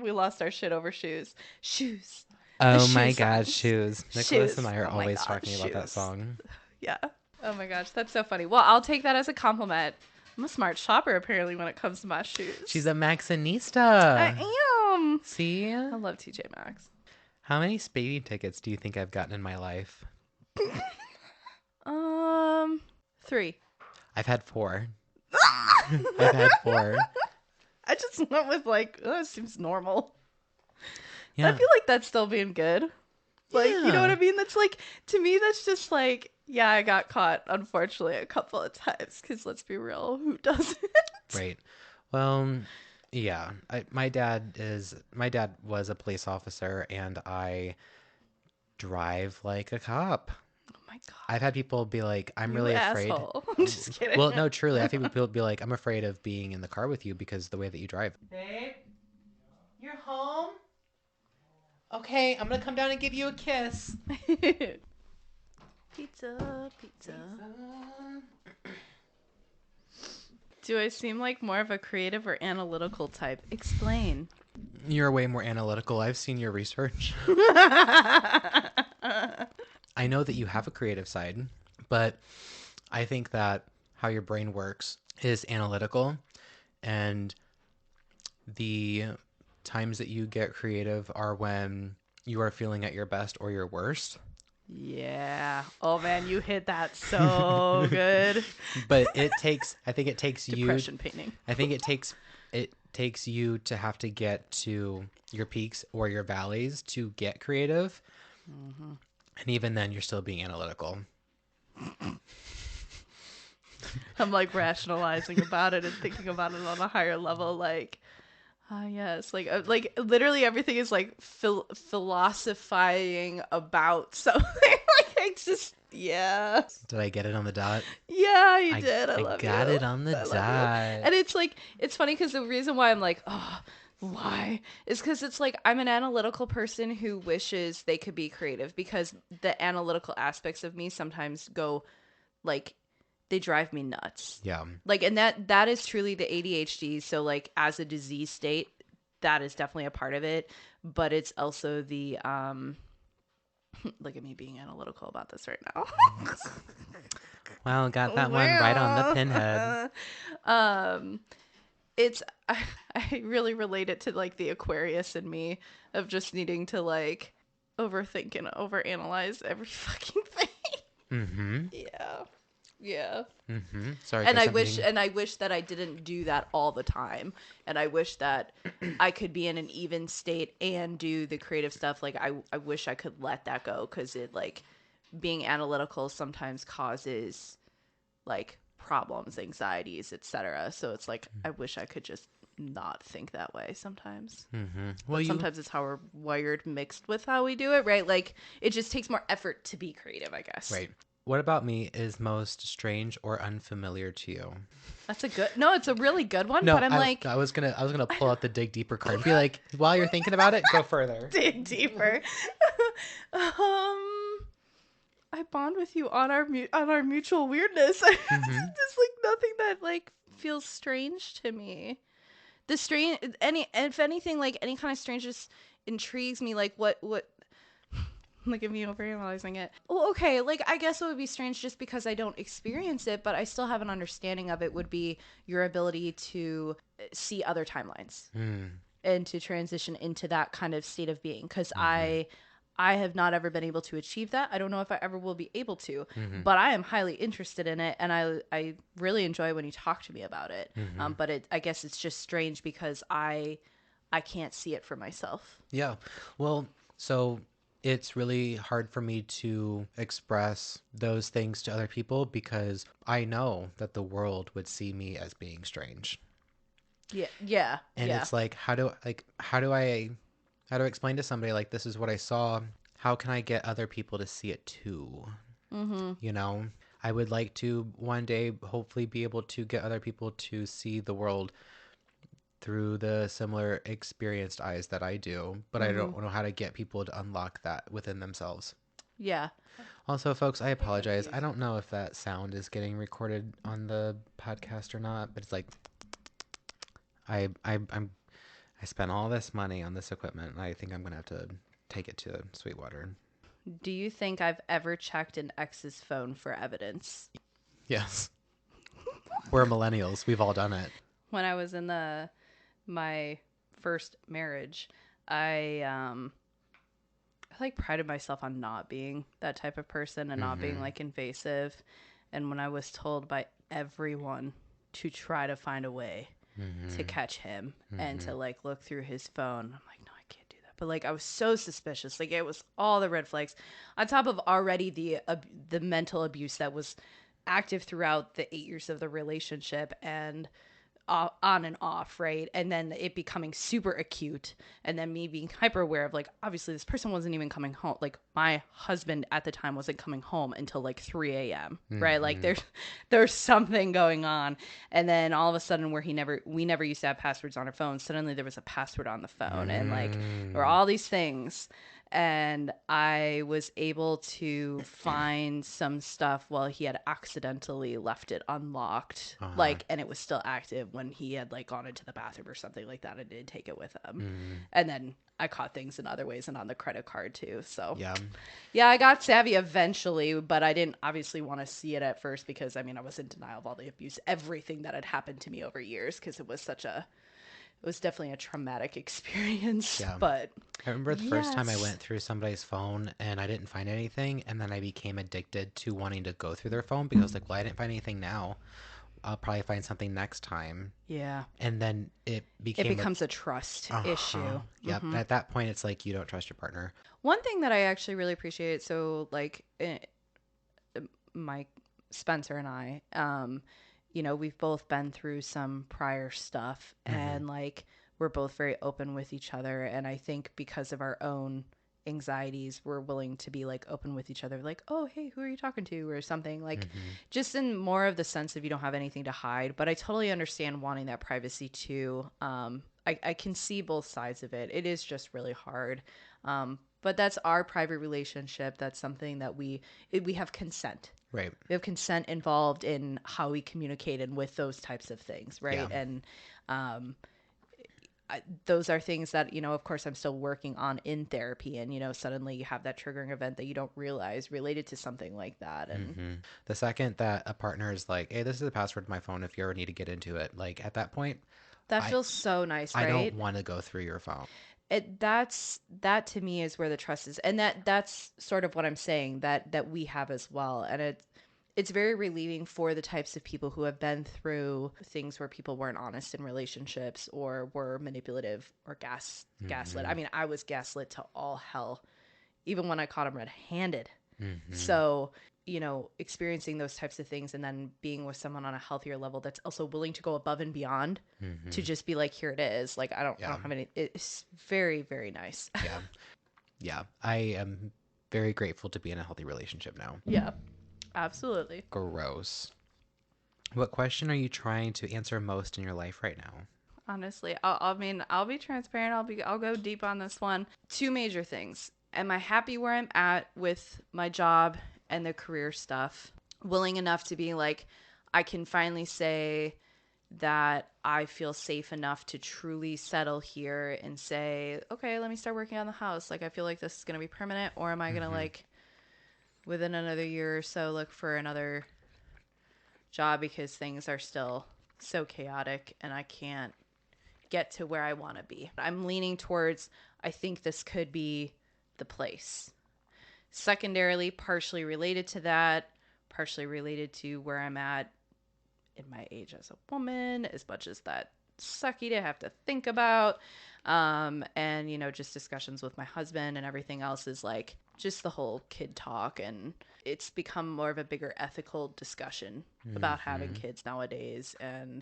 We lost our shit over shoes. Shoes. Oh my God, shoes. Nicholas and I are always talking about that song. Yeah. Oh my gosh, that's so funny. Well, I'll take that as a compliment. I'm a smart shopper, apparently, when it comes to my shoes. She's a Maxxinista. I am. See? I love TJ Maxx. How many speeding tickets do you think I've gotten in my life? 3. I've had 4. I've had 4. I just went with like, oh, it seems normal. Yeah. I feel like that's still being good. Like, you know what I mean? That's like, to me, that's just like, Yeah, I got caught, unfortunately, a couple of times because let's be real, who doesn't? Right. Well, yeah. My dad was a police officer, and I drive like a cop. Oh my God. I've had people be like, I'm You really afraid. asshole. I'm just kidding. Well, no, truly. I've had people be like, I'm afraid of being in the car with you because of the way that you drive. Babe, you're home? Okay, I'm going to come down and give you a kiss. Pizza. Do I seem like more of a creative or analytical type? Explain. You're way more analytical. I've seen your research. I know that you have a creative side, but I think that how your brain works is analytical, and the times that you get creative are when you are feeling at your best or your worst. Yeah. Oh man, you hit that so good. But I think it takes depression painting. I think it takes you to have to get to your peaks or your valleys to get creative. Mm-hmm. And even then you're still being analytical. I'm like rationalizing about it and thinking about it on a higher level, like, yes, like literally everything is like philosophizing about something. Like I just, yeah. Did I get it on the dot? Yeah, you did. I love you. I got it on the dot. And it's like, it's funny because the reason why I'm like, oh, why? Is because it's like I'm an analytical person who wishes they could be creative because the analytical aspects of me sometimes go like, they drive me nuts. Yeah. Like, and that is truly the ADHD. So like as a disease state, that is definitely a part of it. But it's also the, look at me being analytical about this right now. Well, got that one right on the pinhead. It's, I really relate it to like the Aquarius in me of just needing to like overthink and overanalyze every fucking thing. Mm-hmm. Yeah. Mm-hmm. Sorry. And I wish that I didn't do that all the time. And I wish that I could be in an even state and do the creative stuff. Like I wish I could let that go because it like being analytical sometimes causes like problems, anxieties, etc. So it's like I wish I could just not think that way sometimes. Mm-hmm. Well, but sometimes it's how we're wired mixed with how we do it, right? Like it just takes more effort to be creative, I guess. Right. What about me is most strange or unfamiliar to you? That's it's a really good one. No, but I was gonna pull out the dig deeper card and be like, while you're thinking about it, go further. Dig deeper. I bond with you on our mutual weirdness. Mm-hmm. Just like nothing that like feels strange to me. The strange if anything, like any kind of strangeness intrigues me. Like what. Look at me overanalyzing it. Well, okay, like I guess it would be strange just because I don't experience it, but I still have an understanding of it. Would be your ability to see other timelines and to transition into that kind of state of being. Because I have not ever been able to achieve that. I don't know if I ever will be able to, but I am highly interested in it, and I really enjoy when you talk to me about it. But I guess it's just strange because I can't see it for myself. Yeah, well, so. It's really hard for me to express those things to other people because I know that the world would see me as being strange. Yeah. And it's like, how do I explain to somebody like this is what I saw? How can I get other people to see it too? Mm-hmm. You know, I would like to one day hopefully be able to get other people to see the world through the similar experienced eyes that I do, but I don't know how to get people to unlock that within themselves. Yeah. Also, folks, I apologize. I don't know if that sound is getting recorded on the podcast or not, but it's like I spent all this money on this equipment, and I think I'm gonna have to take it to Sweetwater. Do you think I've ever checked an ex's phone for evidence? Yes. We're millennials. We've all done it. When I was in my first marriage, I like prided myself on not being that type of person and not being like invasive. And when I was told by everyone to try to find a way to catch him and to like look through his phone, I'm like, no, I can't do that but like I was so suspicious. Like it was all the red flags on top of already the mental abuse that was active throughout the 8 years of the relationship, and on and off, right? And then it becoming super acute, and then me being hyper aware of like, obviously this person wasn't even coming home. Like my husband at the time wasn't coming home until like 3 a.m. Right? Like there's something going on. And then all of a sudden, where we never used to have passwords on our phones, suddenly there was a password on the phone, and like there were all these things. And I was able to find some stuff while he had accidentally left it unlocked, like, and it was still active when he had like gone into the bathroom or something like that. I did take it with him, and then I caught things in other ways and on the credit card too. So yeah, I got savvy eventually, but I didn't obviously want to see it at first because I mean I was in denial of all the abuse, everything that had happened to me over years, because it was definitely a traumatic experience. Yeah. But I remember the first time I went through somebody's phone and I didn't find anything, and then I became addicted to wanting to go through their phone because I was like, well, I didn't find anything now. I'll probably find something next time. Yeah. And then it becomes a trust issue. Yep. Mm-hmm. At that point, it's like you don't trust your partner. One thing that I actually really appreciate, so like Mike, Spencer and I, you know, we've both been through some prior stuff, and like we're both very open with each other. And I think because of our own anxieties, we're willing to be like open with each other, like, oh, hey, who are you talking to, or something, like just in more of the sense of you don't have anything to hide. But I totally understand wanting that privacy too. I can see both sides of it. It is just really hard. But that's our private relationship. That's something that we have consent. Right. We have consent involved in how we communicate and with those types of things, right? Yeah. And those are things that, you know, of course I'm still working on in therapy. And, you know, suddenly you have that triggering event that you don't realize related to something like that. And the second that a partner is like, hey, this is the password to my phone if you ever need to get into it, like at that point, that feels so nice, right? I don't want to go through your phone. That to me is where the trust is, and that's sort of what I'm saying that we have as well. And it's very relieving for the types of people who have been through things where people weren't honest in relationships or were manipulative or gaslit. I mean, I was gaslit to all hell, even when I caught him red-handed. So, you know, experiencing those types of things and then being with someone on a healthier level that's also willing to go above and beyond to just be like, here it is. Like, I don't have any, it's very, very nice. Yeah. I am very grateful to be in a healthy relationship now. Yeah, absolutely. Gross. What question are you trying to answer most in your life right now? Honestly, I'll be transparent. I'll go deep on this one. Two major things. Am I happy where I'm at with my job and the career stuff? Willing enough to be like, I can finally say that I feel safe enough to truly settle here and say, okay, let me start working on the house. Like, I feel like this is going to be permanent, or am I going to like within another year or so look for another job because things are still so chaotic and I can't get to where I want to be. I'm leaning towards, I think this could be the place. Secondarily, partially related to that, partially related to where I'm at in my age as a woman, as much as that sucky to have to think about. And, you know, just discussions with my husband and everything else is like just the whole kid talk. And it's become more of a bigger ethical discussion about having kids nowadays. And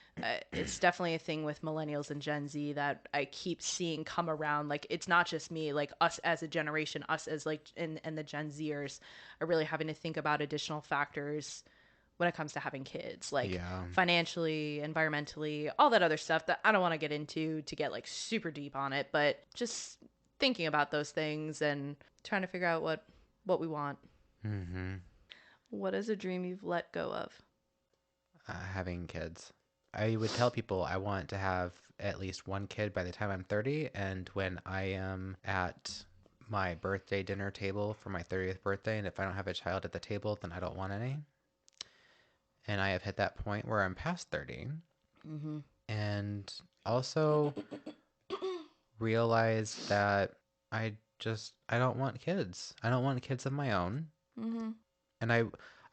it's definitely a thing with millennials and Gen Z that I keep seeing come around. Like, it's not just me, like us as a generation, us as like, and the Gen Zers are really having to think about additional factors when it comes to having kids, like financially, environmentally, all that other stuff that I don't want to get into to get like super deep on it, but just thinking about those things and trying to figure out what we want. What is a dream you've let go of? Having kids. I would tell people I want to have at least one kid by the time I'm 30, and when I am at my birthday dinner table for my 30th birthday, and if I don't have a child at the table, then I don't want any. And I have hit that point where I'm past 30. And also realize that I don't want kids. I don't want kids of my own. And I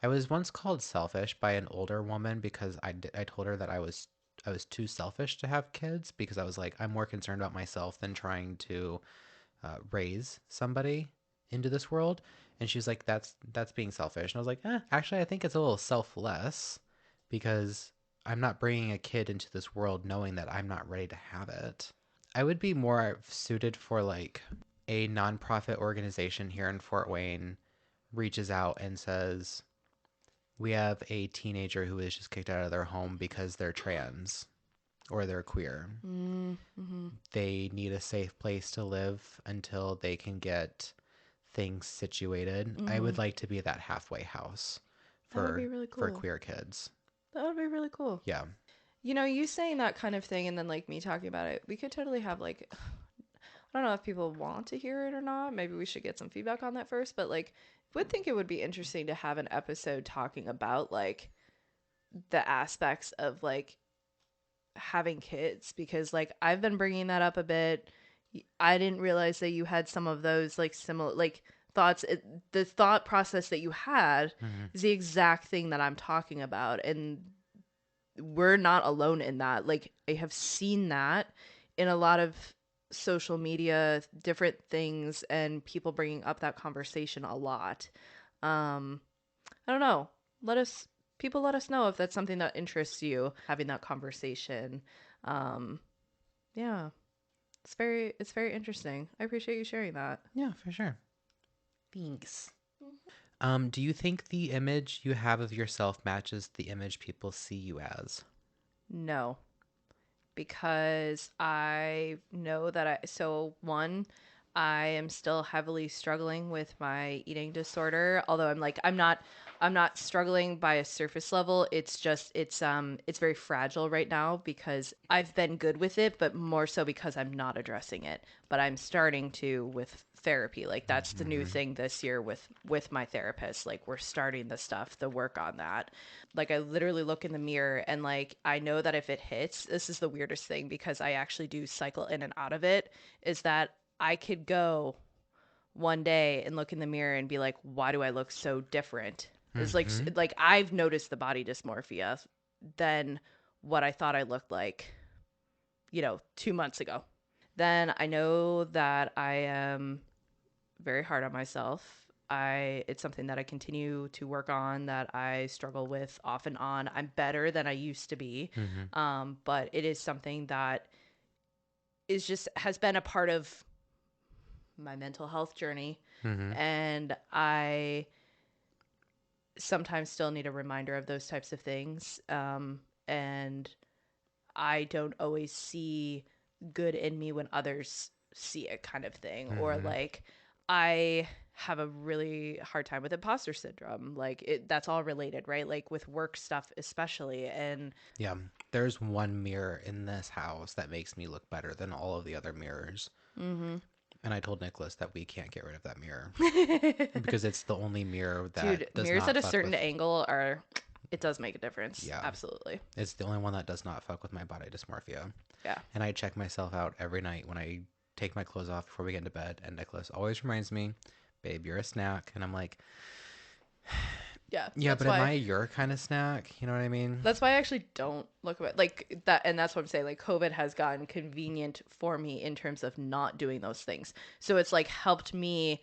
was once called selfish by an older woman because I told her that I was too selfish to have kids, because I was like, I'm more concerned about myself than trying to raise somebody into this world. And she's like, that's being selfish. And I was like, actually, I think it's a little selfless because I'm not bringing a kid into this world knowing that I'm not ready to have it. I would be more suited for like a nonprofit organization here in Fort Wayne reaches out and says, we have a teenager who is just kicked out of their home because they're trans or they're queer. Mm-hmm. They need a safe place to live until they can get things situated. I would like to be that halfway house That would be really for cool. queer kids. That would be really cool. Yeah. You know, you saying that kind of thing and then like me talking about it, we could totally have like, I don't know if people want to hear it or not. Maybe we should get some feedback on that first. But like, would think it would be interesting to have an episode talking about like the aspects of like having kids, because like I've been bringing that up a bit. I didn't realize that you had some of those like similar like thoughts. The thought process that you had is the exact thing that I'm talking about, and we're not alone in that. Like I have seen that in a lot of social media, different things, and people bringing up that conversation a lot. I don't know. Let us know if that's something that interests you, having that conversation. Yeah. It's very interesting. I appreciate you sharing that. Yeah, for sure. Thanks. Do you think the image you have of yourself matches the image people see you as? No. Because I know that I am still heavily struggling with my eating disorder, although I'm not struggling by a surface level. It's just it's very fragile right now because I've been good with it, but more so because I'm not addressing it. But I'm starting to with therapy. Like that's the new thing this year with my therapist. Like we're starting the work on that. Like I literally look in the mirror and like I know that if it hits, this is the weirdest thing because I actually do cycle in and out of it, is that I could go one day and look in the mirror and be like, why do I look so different? It's like I've noticed the body dysmorphia than what I thought I looked like, 2 months ago. Then I know that I am very hard on myself. It's something that I continue to work on, that I struggle with off and on. I'm better than I used to be. But it is something that has been a part of my mental health journey. And I sometimes still need a reminder of those types of things. And I don't always see good in me when others see it, kind of thing. Or like I have a really hard time with imposter syndrome. Like that's all related, right? Like with work stuff especially. And yeah, there's one mirror in this house that makes me look better than all of the other mirrors. And I told Nicholas that we can't get rid of that mirror because it's the only mirror that does mirrors not at a fuck certain with... angle it does make a difference. Yeah. Absolutely. It's the only one that does not fuck with my body dysmorphia. Yeah. And I check myself out every night when I take my clothes off before we get into bed. And Nicholas always reminds me, babe, you're a snack. And I'm like, yeah, but am I your kind of snack? You know what I mean? That's why I actually don't look at like that. And that's what I'm saying. Like COVID has gotten convenient for me in terms of not doing those things. So it's like helped me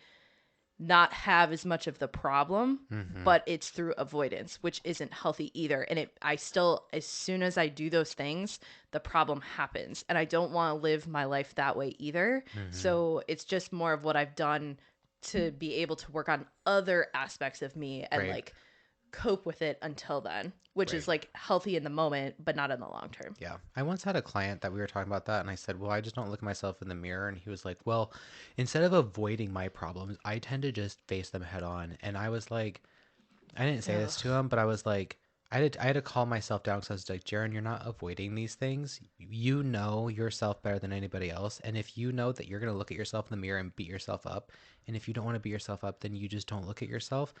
not have as much of the problem, but it's through avoidance, which isn't healthy either. And I still, as soon as I do those things, the problem happens, and I don't want to live my life that way either. So it's just more of what I've done to be able to work on other aspects of me and like cope with it until then, which is like healthy in the moment, but not in the long term. Yeah. I once had a client that we were talking about that, and I said, well, I just don't look at myself in the mirror. And he was like, well, instead of avoiding my problems, I tend to just face them head on. And I was like, I didn't say this to him, but I was like, I had to calm myself down because I was like, Jaron, you're not avoiding these things. You know yourself better than anybody else. And if you know that you're going to look at yourself in the mirror and beat yourself up, and if you don't want to beat yourself up, then you just don't look at yourself.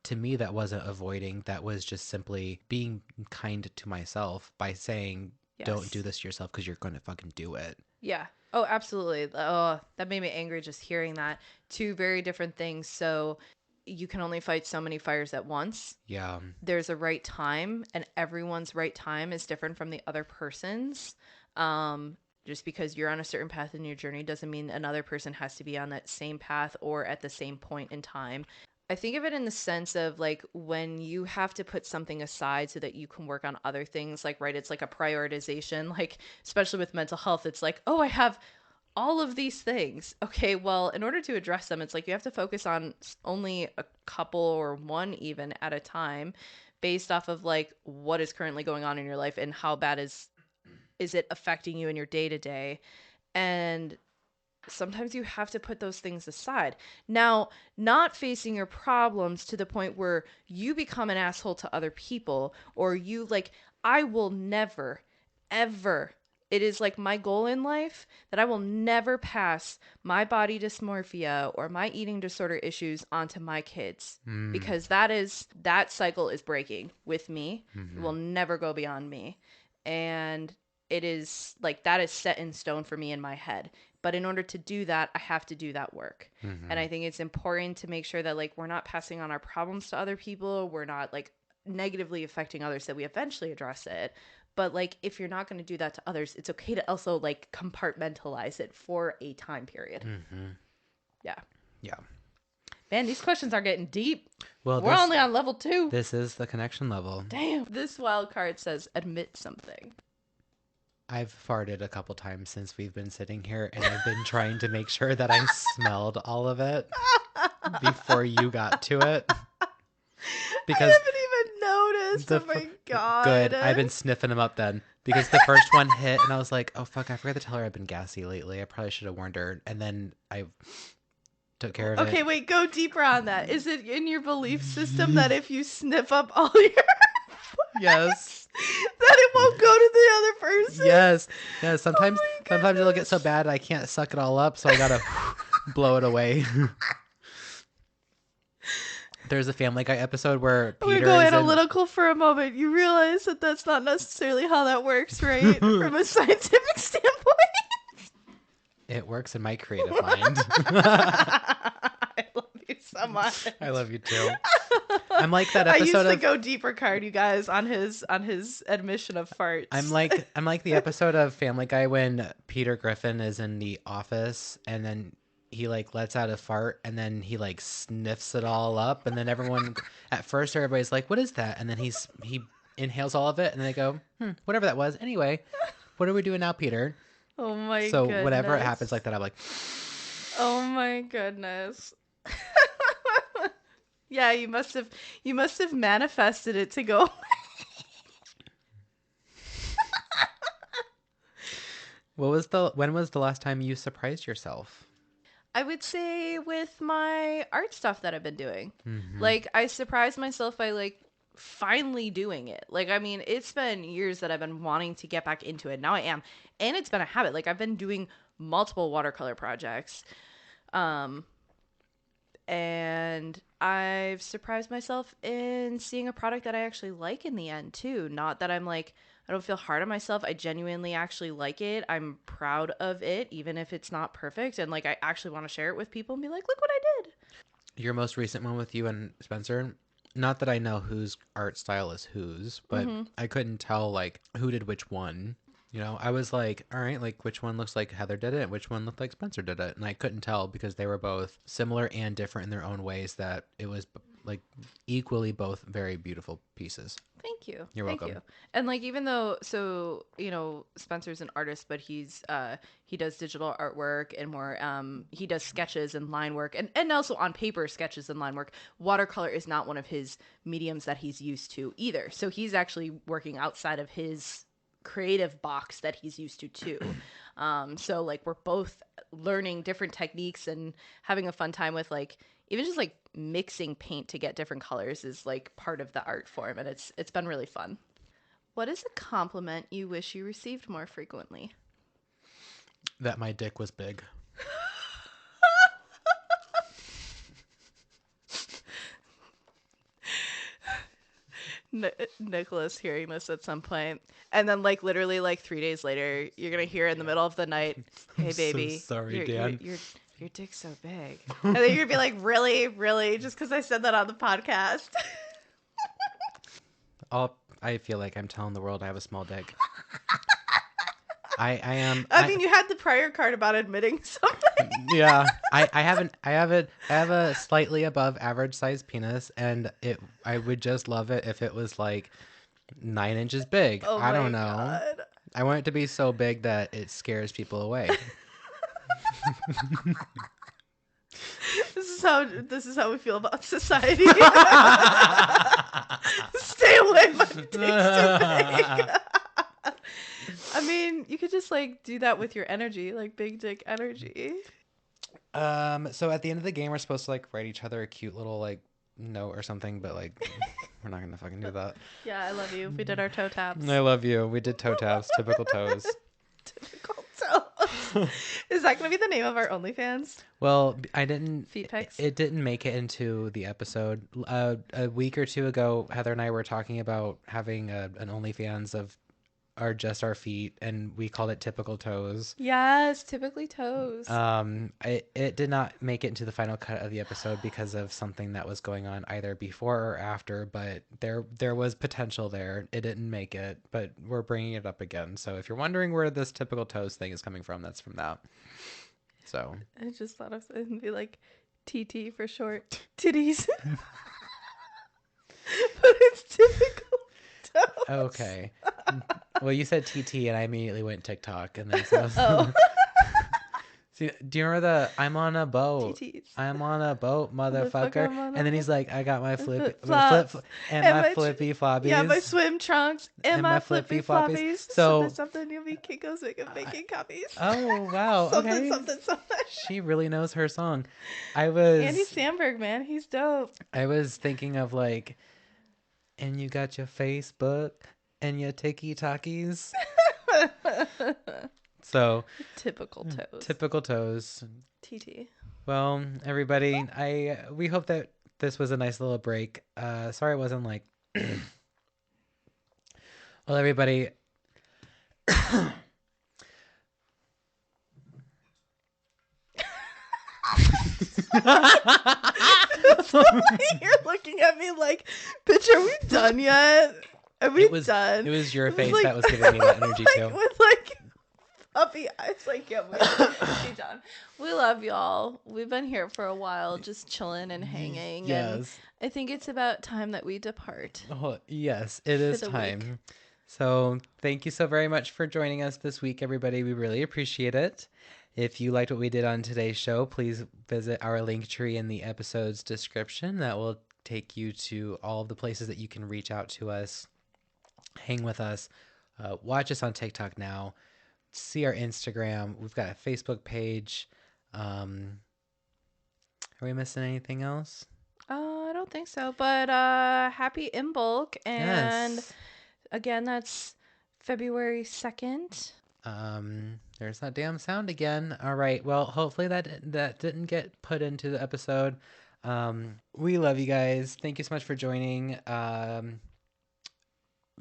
To me, that wasn't avoiding. That was just simply being kind to myself by saying, don't do this to yourself because you're going to fucking do it. Yeah. Oh, absolutely. Oh, that made me angry just hearing that. Two very different things. So you can only fight so many fires at once. Yeah. There's a right time, and everyone's right time is different from the other person's. Just because you're on a certain path in your journey doesn't mean another person has to be on that same path or at the same point in time. I think of it in the sense of like when you have to put something aside so that you can work on other things, like, right, it's like a prioritization, like especially with mental health, it's like, oh, I have all of these things. Okay, well, in order to address them, it's like you have to focus on only a couple or one even at a time based off of like what is currently going on in your life and how bad is it affecting you in your day to day. And sometimes you have to put those things aside. Now, not facing your problems to the point where you become an asshole to other people, or you like, I will never, ever, it is like my goal in life that I will never pass my body dysmorphia or my eating disorder issues onto my kids, because that cycle is breaking with me. It will never go beyond me. And it is like, that is set in stone for me in my head. But in order to do that, I have to do that work. And I think it's important to make sure that like we're not passing on our problems to other people. We're not like negatively affecting others, that we eventually address it. But like, if you're not going to do that to others, it's okay to also like compartmentalize it for a time period. Yeah. Yeah. Man, these questions are getting deep. Well, we're only on level 2. This is the connection level. Damn. This wild card says admit something. I've farted a couple times since we've been sitting here, and I've been trying to make sure that I smelled all of it before you got to it. Because I haven't even noticed. Oh my God. Good. I've been sniffing them up then. Because the first one hit, and I was like, oh, fuck, I forgot to tell her I've been gassy lately. I probably should have warned her. And then I took care of it. Okay, wait, go deeper on that. Is it in your belief system that if you sniff up all your... Yes. that it won't go to the other person? Yes. Yeah, sometimes it'll get so bad I can't suck it all up, so I gotta blow it away. There's a Family Guy episode where Peter We're going analytical for a moment. You realize that that's not necessarily how that works, right? From a scientific standpoint. It works in my creative mind. I love you so much. I love you too. I'm like that episode I used to go deeper card, you guys, on his admission of farts. I'm like the episode of Family Guy when Peter Griffin is in the office and then he like lets out a fart and then he like sniffs it all up, and then everybody's like, what is that? And then he inhales all of it and they go, whatever that was. Anyway, what are we doing now, Peter? Oh my goodness. So whenever it happens like that, I'm like, oh my goodness. Yeah, you must have manifested it to go. when was the last time you surprised yourself? I would say with my art stuff that I've been doing. Like, I surprised myself by like finally doing it. Like, I mean, it's been years that I've been wanting to get back into it. Now I am. And it's been a habit. Like, I've been doing multiple watercolor projects. And I've surprised myself in seeing a product that I actually like in the end too. Not that I'm like, I don't feel hard on myself. I genuinely actually like it. I'm proud of it, even if it's not perfect. And like, I actually want to share it with people and be like, look what I did. Your most recent one with you and Spencer, not that I know whose art style is whose, but I couldn't tell like who did which one. You know, I was like, all right, like which one looks like Heather did it, which one looked like Spencer did it. And I couldn't tell because they were both similar and different in their own ways, that it was like equally both very beautiful pieces. Thank you. You're welcome. Thank you. And like, even though, so, you know, Spencer's an artist, but he does digital artwork and more, he does sketches and line work and also on paper sketches and line work. Watercolor is not one of his mediums that he's used to either. So he's actually working outside of his creative box that he's used to too. So like, we're both learning different techniques and having a fun time with like, even just like mixing paint to get different colors is like part of the art form, and it's been really fun. What is a compliment you wish you received more frequently? That my dick was big. Nicholas hearing this at some point, and then like literally like 3 days later, you're gonna hear in the middle of the night, "Hey baby, so sorry, Dan. Your dick's so big." And then you're gonna be like, really, just because I said that on the podcast. I feel like I'm telling the world I have a small dick. I am. I mean, you had the prior card about admitting something. Yeah, I have a slightly above average size penis, and I would just love it if it was like 9 inches big. Oh I don't my know. God. I want it to be so big that it scares people away. This is how we feel about society. Stay away from dicks too big. I mean, you could just like do that with your energy, like big dick energy. So at the end of the game, we're supposed to like write each other a cute little like note or something, but like we're not gonna fucking do that. Yeah, I love you. We did our toe taps. I love you. We did toe taps. Typical toes. Typical toes. Is that gonna be the name of our OnlyFans? Well, I didn't. Feet pics. It didn't make it into the episode. A week or two ago, Heather and I were talking about having an OnlyFans of just our feet, and we called it Typical Toes. Yes, typically toes. It did not make it into the final cut of the episode because of something that was going on either before or after, but there was potential there. It didn't make it, but we're bringing it up again. So if you're wondering where this Typical Toes thing is coming from, that's from that. So I just thought of it and be like TT for short. Titties. But it's typical toes. okay. Well, you said TT, and I immediately went TikTok, and then so. Oh. See, do you remember the "I'm on a boat"? TTs. I'm on a boat, motherfucker. And then he's like, "I got my flip Flops. and my flippy floppies." Yeah, my swim trunks and my flippy floppies. So something you'll be Kinko's making copies. Oh wow, okay. something. She really knows her song. Andy Samberg, man, he's dope. I was thinking of like, and you got your Facebook and your tiki-talkies. So Typical toes. Typical toes. TT. Well, everybody, we hope that this was a nice little break. Sorry it wasn't like well, everybody. You're looking at me like, bitch, are we done yet? Are we done? It was your face like, that was giving me that energy too. With like puppy eyes, like, yeah, we're done. We love y'all. We've been here for a while, just chilling and hanging. Yes. And I think it's about time that we depart. Oh, yes, it is time. Week. So thank you so very much for joining us this week, everybody. We really appreciate it. If you liked what we did on today's show, please visit our Linktree in the episode's description. That will take you to all of the places that you can reach out to us, hang with us, watch us on TikTok now, see our Instagram. We've got a Facebook page. Are we missing anything else? I don't think so. But happy Imbolc. And again, that's February 2nd. There's that damn sound again. All right. Well, hopefully that didn't get put into the episode. We love you guys. Thank you so much for joining.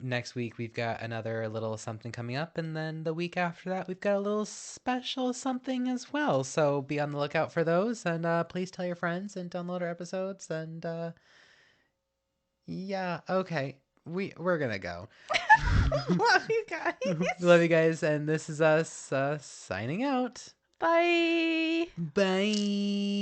Next week we've got another little something coming up, and then the week after that we've got a little special something as well. So be on the lookout for those, and please tell your friends and download our episodes. And yeah, okay. We're gonna go. Love you guys. Love you guys, and this is us signing out. Bye. Bye.